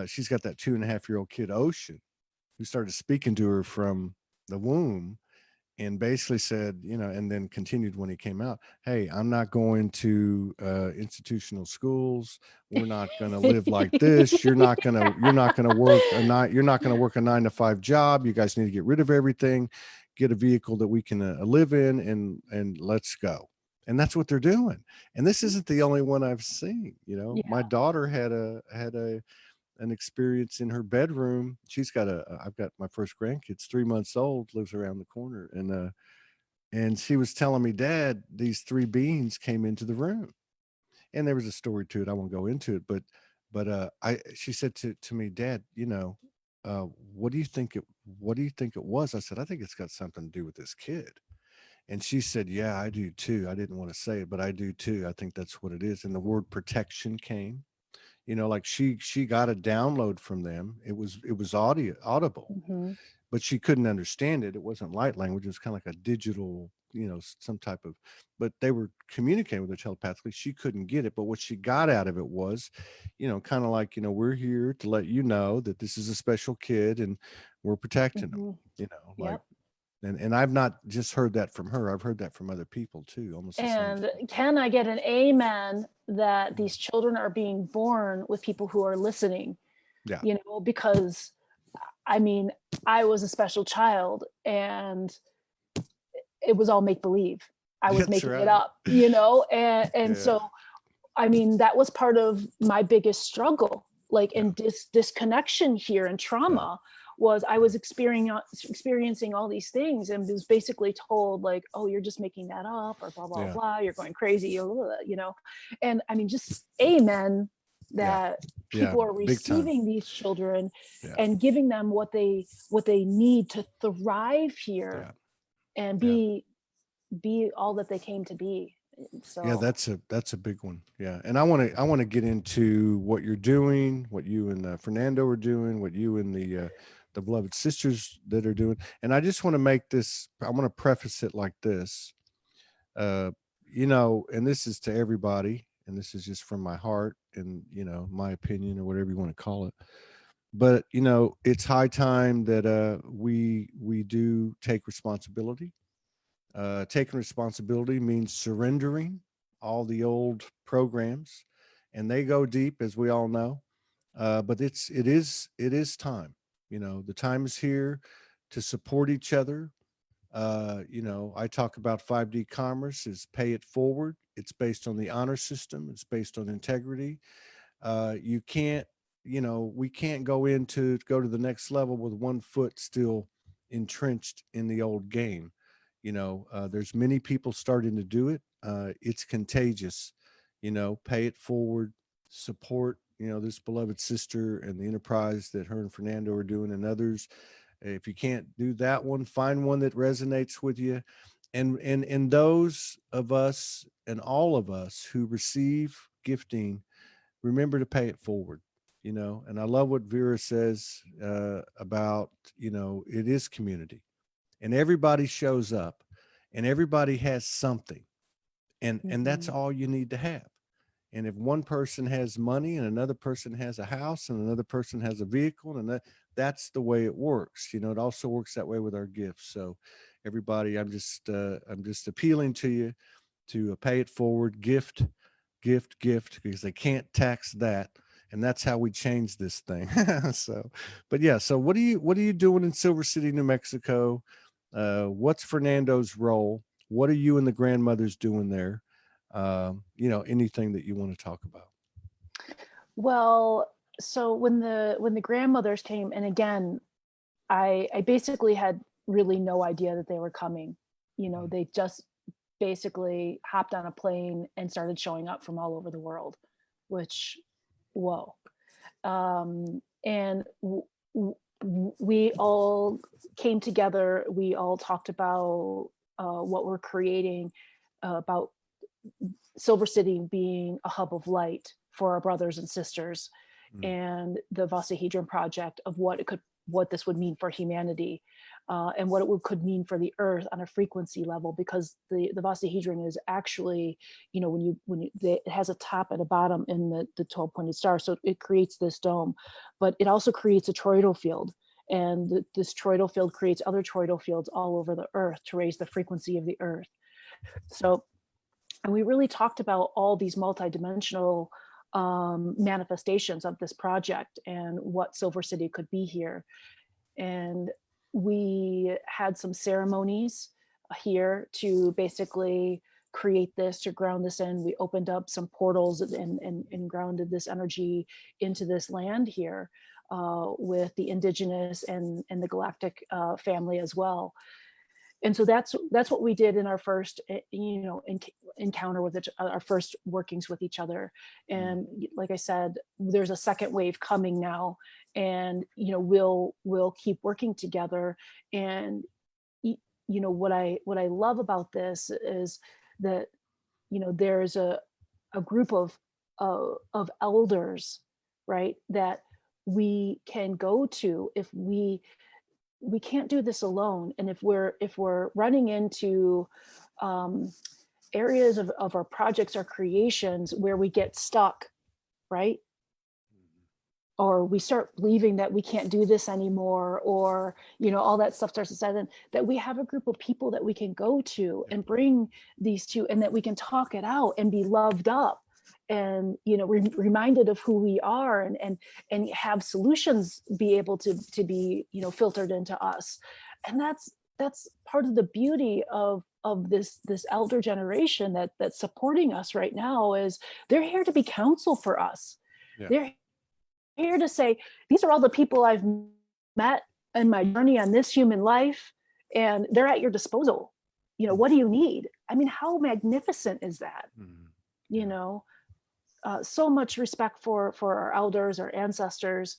S1: She's got that 2.5-year-old kid, Ocean, who started speaking to her from the womb and basically said, and then continued when he came out, hey, I'm not going to institutional schools. We're not going to live like this. You're not going to work a 9-to-5 job. You guys need to get rid of everything, get a vehicle that we can live in, and let's go. And that's what they're doing. And this isn't the only one I've seen.
S2: Yeah.
S1: My daughter had an experience in her bedroom. I've got my first grandkid's 3 months old, lives around the corner. And she was telling me, Dad, these 3 beings came into the room. And there was a story to it. I won't go into it, but she said to me, Dad, what do you think it was? I said, I think it's got something to do with this kid. And she said, yeah, I do too. I didn't want to say it, but I do too. I think that's what it is. And the word protection came. Like she got a download from them. It was audible,
S2: Mm-hmm.
S1: but she couldn't understand it. It wasn't light language. It was kind of like a digital, some type of, but they were communicating with her telepathically. She couldn't get it, but what she got out of it was, kind of like, we're here to let you know that this is a special kid and we're protecting them, like,
S2: Yep.
S1: and I've not just heard that from her. I've heard that from other people too, almost the same
S2: And
S1: thing.
S2: can I get an amen that these children are being born with people who are listening?
S1: Yeah.
S2: Because I mean, I was a special child and it was all make believe. I was
S1: That's
S2: making it
S1: right.
S2: up, and
S1: Yeah.
S2: so I mean, that was part of my biggest struggle, like
S1: Yeah.
S2: in disconnection here and trauma. Was I was experiencing all these things and was basically told like, oh, you're just making that up or blah, blah,
S1: Yeah.
S2: blah. You're going crazy, and I mean, just amen
S1: Yeah.
S2: that
S1: Yeah.
S2: people are
S1: Big time.
S2: receiving these children
S1: Yeah.
S2: and giving them what they need to thrive here and be all that they came to be. So
S1: Yeah, that's a big one. Yeah. And I want to get into what you're doing, what you and Fernando are doing, what you and the beloved sisters that are doing. And I just want to make this, I want to preface it like this. Uh, and this is to everybody, and this is just from my heart and, my opinion or whatever you want to call it. But, it's high time that we do take responsibility. Taking responsibility means surrendering all the old programs, and they go deep, as we all know. But it is time. The time is here to support each other. I talk about 5D commerce is pay it forward. It's based on the honor system. It's based on integrity. You can't, we can't go to the next level with one foot still entrenched in the old game. There's many people starting to do it. It's contagious. Pay it forward, support, this beloved sister and the enterprise that her and Fernando are doing, and others. If you can't do that one, find one that resonates with you. And those of us and all of us who receive gifting, remember to pay it forward. And I love what Vera says about, it is community, and everybody shows up, and everybody has something, and that's all you need to have. And if one person has money and another person has a house and another person has a vehicle, and that's the way it works. It also works that way with our gifts. So everybody, I'm just appealing to you to pay it forward, gift, because they can't tax that. And that's how we change this thing. So, but yeah, so what are you doing in Silver City, New Mexico? What's Fernando's role? What are you and the grandmothers doing there? Anything that you want to talk about.
S2: Well, so when the grandmothers came, and again, I basically had really no idea that they were coming. They just basically hopped on a plane and started showing up from all over the world, which, whoa. And we all came together. We all talked about what we're creating, about Silver City being a hub of light for our brothers and sisters, and the Vasa project of what this would mean for humanity, and what it could mean for the earth on a frequency level, because the Vasa is actually, it has a top and a bottom in the 12 pointed star, so it creates this dome, but it also creates a toroidal field, and this toroidal field creates other toroidal fields all over the earth to raise the frequency of the earth. So, and we really talked about all these multidimensional manifestations of this project and what Silver City could be here. And we had some ceremonies here to basically create this, to ground this in. We opened up some portals and grounded this energy into this land here, with the indigenous and the galactic family as well. And so that's what we did in our first, encounter with our first workings with each other. And like I said, there's a second wave coming now, and we'll keep working together. And what I love about this is that there's a group of elders, right, that we can go to if we can't do this alone. And if we're running into areas of our projects, our creations, where we get stuck, right, or we start believing that we can't do this anymore, or all that stuff starts to set in, that we have a group of people that we can go to and bring these to, and that we can talk it out and be loved up, and reminded of who we are, and have solutions be able to be filtered into us. And that's part of the beauty of this elder generation that's supporting us right now, is they're here to be counsel for us. Yeah. They're here to say, these are all the people I've met in my journey on this human life, and they're at your disposal. What do you need? I mean, how magnificent is that? So much respect for our elders, our ancestors.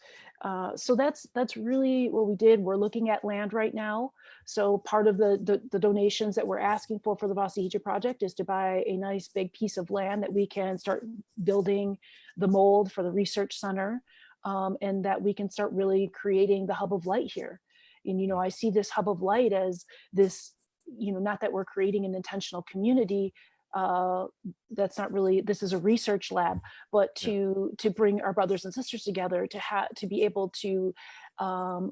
S2: So that's really what we did. We're looking at land right now. So part of the donations that we're asking for the Vasa project is to buy a nice big piece of land that we can start building the mold for the research center, and that we can start really creating the hub of light here. And I see this hub of light as this, not that we're creating an intentional community, that's not really, this is a research lab, but to bring our brothers and sisters together, to be able to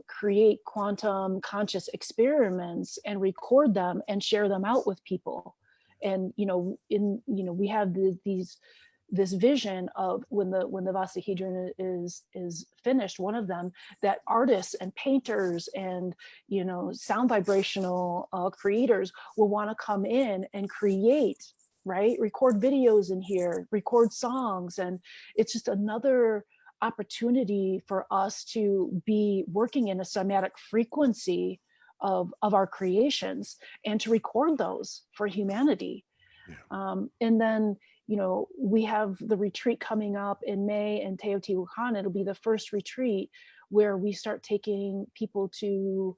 S2: create quantum conscious experiments and record them and share them out with people. And we have this vision of when the Vasa Hedron is finished, one of them, that artists and painters and sound vibrational creators will want to come in and create, right, record videos in here, record songs. And it's just another opportunity for us to be working in a somatic frequency of our creations and to record those for humanity. And then we have the retreat coming up in May in Teotihuacan. It'll be the first retreat where we start taking people to,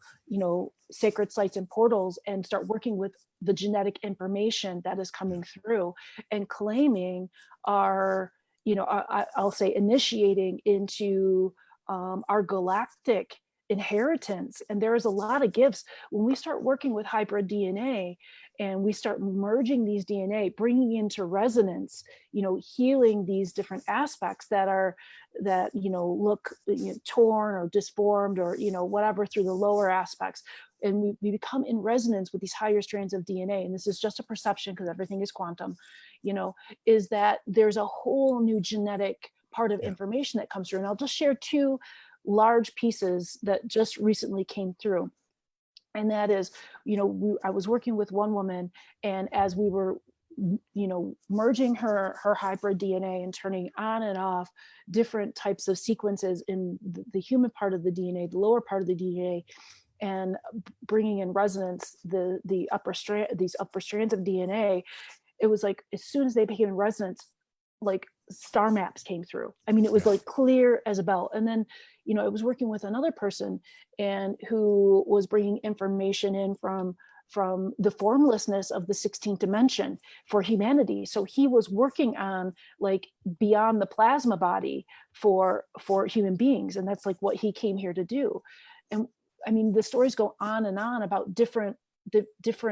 S2: sacred sites and portals and start working with the genetic information that is coming through and claiming our, I'll say initiating into our galactic inheritance. And there is a lot of gifts when we start working with hybrid DNA and we start merging these DNA, bringing into resonance, healing these different aspects that look torn or disformed or whatever through the lower aspects. And we become in resonance with these higher strands of DNA. And this is just a perception because everything is quantum, is that there's a whole new genetic part of information that comes through. And I'll just share two large pieces that just recently came through. And that is, I was working with one woman, and as we were, merging her hybrid DNA and turning on and off different types of sequences in the human part of the DNA, the lower part of the DNA, and bringing in resonance these upper strands of DNA, it was like as soon as they became in resonance, like star maps came through. I mean, it was like clear as a bell. And then, I was working with another person and who was bringing information in from the formlessness of the 16th dimension for humanity. So he was working on like beyond the plasma body for human beings. And that's like what he came here to do. And I mean, the stories go on and on about different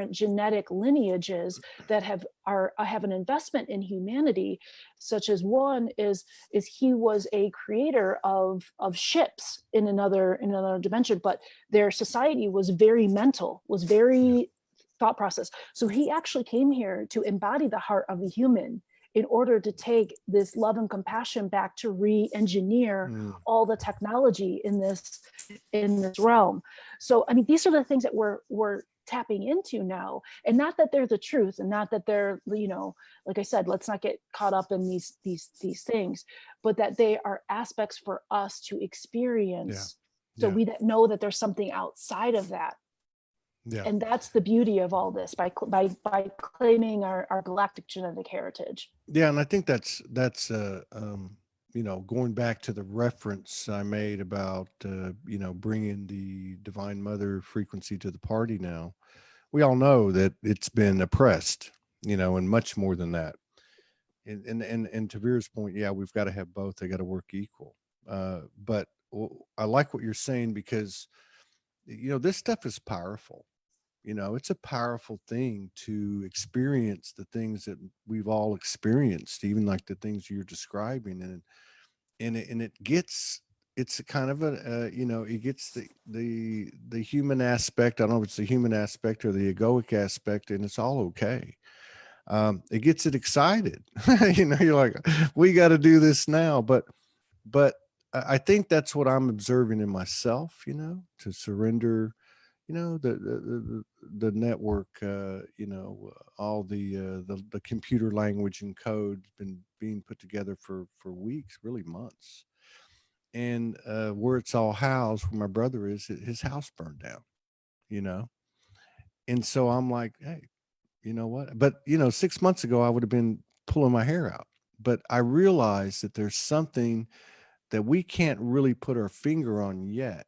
S2: genetic lineages that have an investment in humanity, such as one is he was a creator of ships in another dimension, but their society was very mental, was very thought process. So he actually came here to embody the heart of a human in order to take this love and compassion back to re-engineer all the technology in this realm. So I mean, these are the things that we're tapping into now, and not that they're the truth, and not that they're, like I said, let's not get caught up in these things, but that they are aspects for us to experience. So we know that there's something outside of that. And that's the beauty of all this by claiming our galactic genetic heritage.
S1: And I think that's going back to the reference I made about bringing the Divine Mother frequency to the party. Now we all know that it's been oppressed, and much more than that. And to Vera's point, we've got to have both. They got to work equal. But I like what you're saying, because this stuff is powerful. It's a powerful thing to experience the things that we've all experienced, even like the things you're describing. And it's a kind of it gets the human aspect. I don't know if it's the human aspect or the egoic aspect, and it's all okay. It gets it excited. You're like, we got to do this now. But I think that's what I'm observing in myself, to surrender, the network, all the computer language and code been being put together for weeks, really months. And where it's all housed, where my brother is, his house burned down, and so I'm like, hey, you know what? But 6 months ago I would have been pulling my hair out. But I realized that there's something that we can't really put our finger on yet,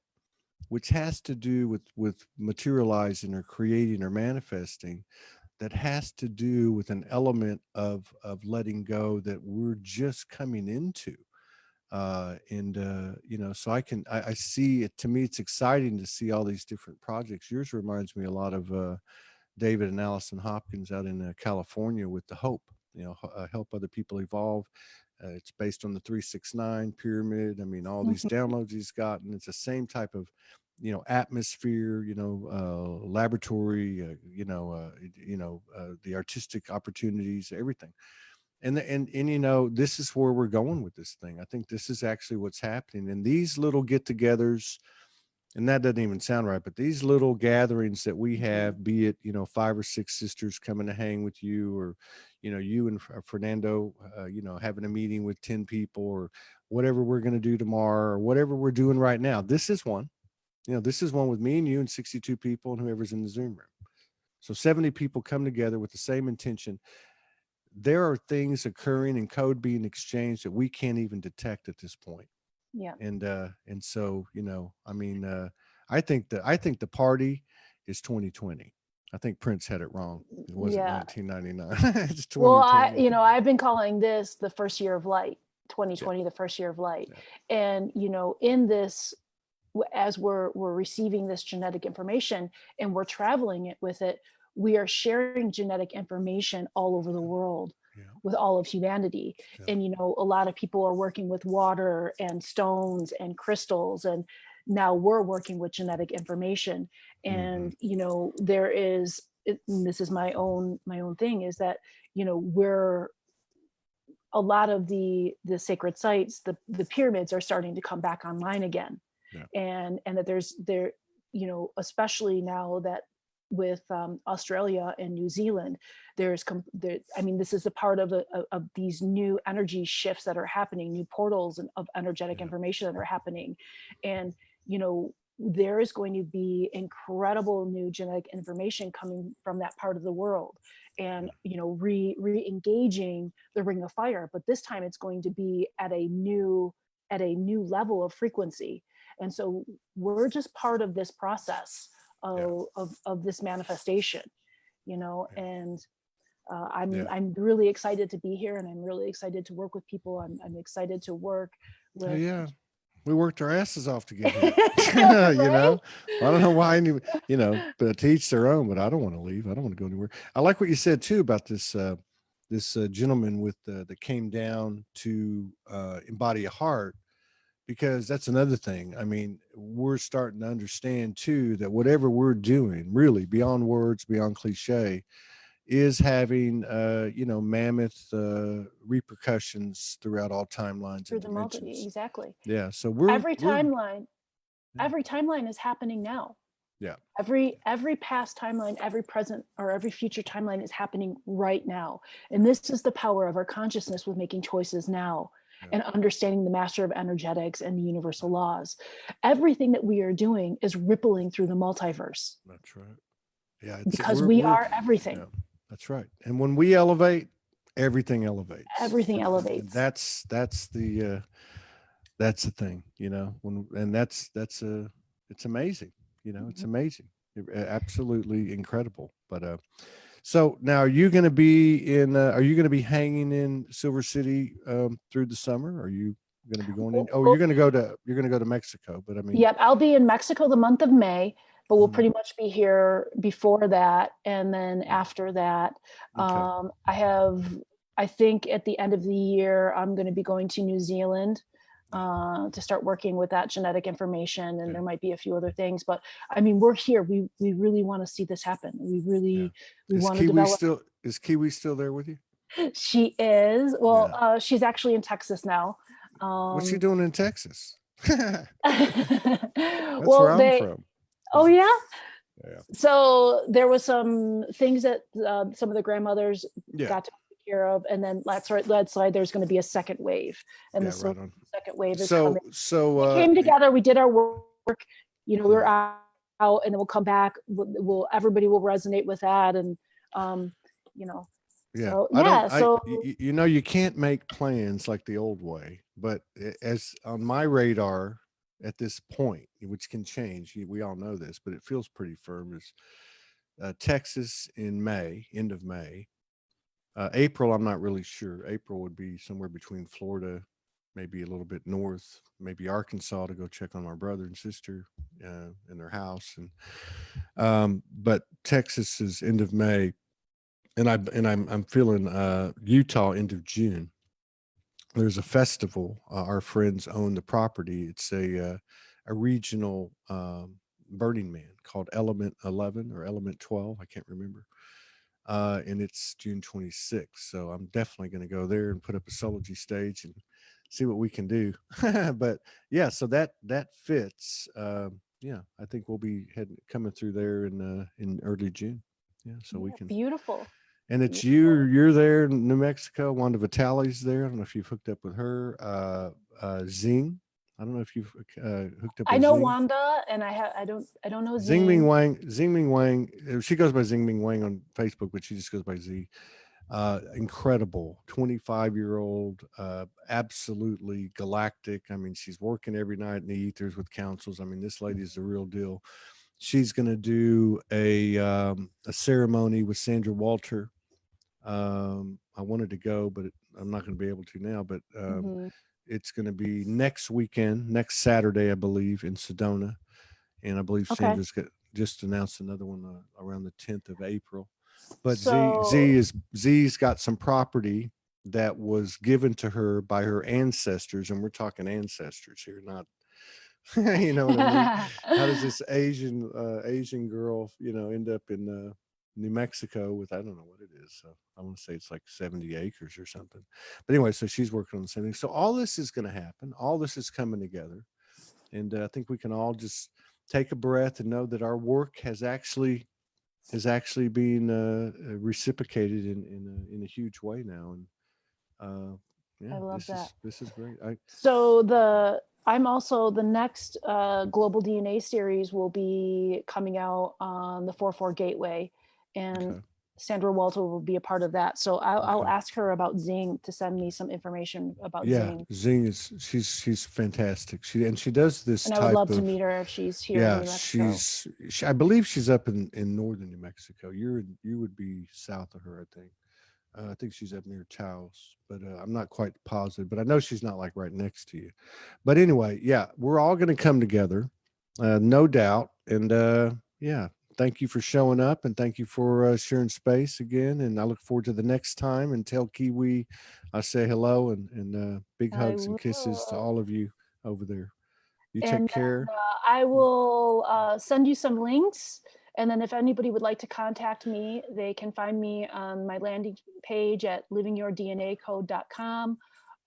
S1: which has to do with materializing or creating or manifesting, that has to do with an element of letting go that we're just coming into. So I see it. To me, it's exciting to see all these different projects. Yours reminds me a lot of David and Allison Hopkins out in California with the Hope, help other people evolve. It's based on the 369 pyramid. I mean, all these downloads he's gotten. It's the same type of atmosphere, laboratory, the artistic opportunities, everything. And this is where we're going with this thing. I think this is actually what's happening. And these little get-togethers, and that doesn't even sound right, but these little gatherings that we have, be it 5 or 6 sisters coming to hang with you, or you and Fernando having a meeting with 10 people, or whatever we're going to do tomorrow, or whatever we're doing right now. This is one. This is one with me and you and 62 people and whoever's in the Zoom room. So 70 people come together with the same intention. There are things occurring and code being exchanged that we can't even detect at this point.
S2: Yeah.
S1: And so, I think the party is 2020. I think Prince had it wrong. It wasn't 1999. It's 2020.
S2: Well, I've been calling this the first year of light, 2020, the first year of light. Yeah. And, in this, as we're receiving this genetic information and we're traveling it with it, we are sharing genetic information all over the world. Yeah. With all of humanity. Yeah. And, a lot of people are working with water and stones and crystals, and now we're working with genetic information. And, there is, this is my own thing, is that, we're, a lot of the sacred sites, the pyramids are starting to come back online again. Yeah. And that especially now that with Australia and New Zealand, this is a part of these new energy shifts that are happening, new portals of energetic information that are happening. And, there is going to be incredible new genetic information coming from that part of the world, and, re-engaging the Ring of Fire, but this time it's going to be at a new level of frequency. And so we're just part of this process of this manifestation, and I'm really excited to be here, and I'm really excited to work with people. I'm excited to work with.
S1: Yeah, we worked our asses off to get here. Right? I don't know why, but to each their own. But I don't want to leave. I don't want to go anywhere. I like what you said too about this gentleman with that came down to embody a heart. Because that's another thing. I mean, we're starting to understand too that whatever we're doing, really beyond words, beyond cliche, is having mammoth repercussions throughout all timelines and dimensions.
S2: Exactly.
S1: Yeah. So
S2: every timeline is happening now.
S1: Yeah.
S2: Every past timeline, every present or every future timeline is happening right now. And this is the power of our consciousness with making choices now. Yeah. And understanding the master of energetics and the universal laws. Everything that we are doing is rippling through the multiverse.
S1: That's right. Yeah.
S2: Because we are everything. Yeah,
S1: that's right. And when we elevate, everything elevates.
S2: Everything elevates.
S1: That's the thing, it's amazing. It's amazing. Absolutely incredible. But so now, are you going to be hanging in Silver City through the summer? Are you going to be going in? Oh, you're going to go to Mexico, but I mean.
S2: Yep, I'll be in Mexico the month of May, but we'll pretty much be here before that, and then after that, okay. I think at the end of the year, I'm going to be going to New Zealand to start working with that genetic information, and there might be a few other things, but I mean, we're here. We really want to see this happen. We want to develop.
S1: Is Kiwi still there with you?
S2: She is. Well, she's actually in Texas now.
S1: What's she doing in Texas? That's
S2: where
S1: I'm from.
S2: Oh yeah. Yeah. So there was some things that some of the grandmothers got to take care of, and then landslide. There's going to be a second wave, and the second wave is coming.
S1: So
S2: we came together. We did our work. We were out, and then we'll come back. Everybody will resonate with that, and
S1: Yeah. So you can't make plans like the old way, but as on my radar at this point, which can change, we all know this, but it feels pretty firm, is Texas in May, end of May. April, I'm not really sure. April would be somewhere between Florida, maybe a little bit north, maybe Arkansas, to go check on my brother and sister in their house. And but Texas is end of May. And I'm feeling Utah end of June. There's a festival. Our friends own the property. It's a regional Burning Man called Element 11 or Element 12. I can't remember. And it's June 26th. So I'm definitely going to go there and put up a Soulogy stage and see what we can do. But yeah, so that fits. Yeah, I think we'll be coming through there in early June. Yeah, so we can.
S2: Beautiful.
S1: And it's
S2: Beautiful.
S1: you're there in New Mexico. Wanda Vitale's there. I don't know if you've hooked up with her. Zing. I don't know if you've hooked up
S2: I
S1: with
S2: know
S1: Zing.
S2: Wanda, and I don't know
S1: Xingming
S2: Zing.
S1: Wang. Xingming Wang. She goes by Xingming Wang on Facebook, but she just goes by Z. Incredible 25-year-old, absolutely galactic. I mean, she's working every night in the ethers with councils. I mean, this lady is the real deal. She's going to do a ceremony with Sandra Walter. I wanted to go, but I'm not going to be able to now. But it's going to be next weekend, next Saturday, I believe, in Sedona, and I believe
S2: Okay.
S1: Sandra's just announced another one around the 10th of April. But
S2: So
S1: Z's got some property that was given to her by her ancestors, and we're talking ancestors here, not you know what I mean? How does this Asian girl, end up in New Mexico with, I don't know what it is. So I want to say it's like 70 acres or something. But anyway, so she's working on something. So all this is going to happen. All this is coming together, and I think we can all just take a breath and know that our work is actually being reciprocated in a huge way now. And yeah,
S2: I love that.
S1: this is great.
S2: So I'm also the next Global DNA series will be coming out on the 4/4 Gateway, and
S1: Okay.
S2: Sandra Walter will be a part of that. So I'll
S1: Okay.
S2: ask her about Zing to send me some information about
S1: Yeah,
S2: Zing.
S1: Zing she's fantastic. She does this
S2: And I would
S1: type
S2: love to
S1: of,
S2: meet her if she's here in
S1: yeah,
S2: New Mexico.
S1: I believe she's up in northern New Mexico. You would be south of her, I think. I think she's up near Taos, but I'm not quite positive. But I know she's not like right next to you. But anyway, yeah, we're all going to come together, no doubt. And yeah, thank you for showing up, and thank you for sharing space again. And I look forward to the next time. And tell Kiwi I say hello, and big
S2: I
S1: hugs and kisses to
S2: will.
S1: all of you over there. You take
S2: And
S1: care.
S2: then I will send you some links. And then if anybody would like to contact me, they can find me on my landing page at livingyourdnacode.com,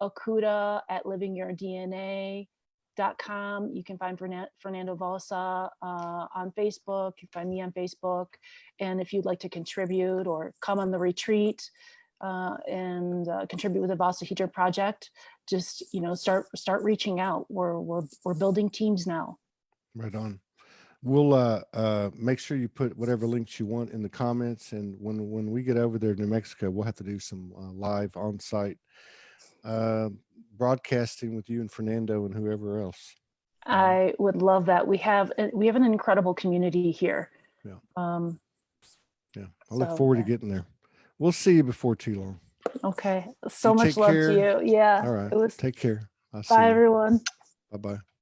S2: Acurda at livingyourdna.com. You can find Fernando Vasa on Facebook. You can find me on Facebook. And if you'd like to contribute or come on the retreat and contribute with the Vasa Hedra project, just start reaching out. We're building teams now.
S1: Right on. We'll make sure you put whatever links you want in the comments, and when we get over there to New Mexico, we'll have to do some live on-site uh, broadcasting with you and Fernando and whoever else.
S2: I would love that. We have an incredible community here.
S1: Yeah.
S2: Um,
S1: Yeah. I look forward to
S2: yeah.
S1: getting there. We'll see you before too long.
S2: Okay.
S1: You
S2: So much
S1: take
S2: love to
S1: care.
S2: you. Yeah.
S1: All right.
S2: It was.
S1: Take care. I'll see
S2: Bye,
S1: you.
S2: everyone.
S1: Bye-bye.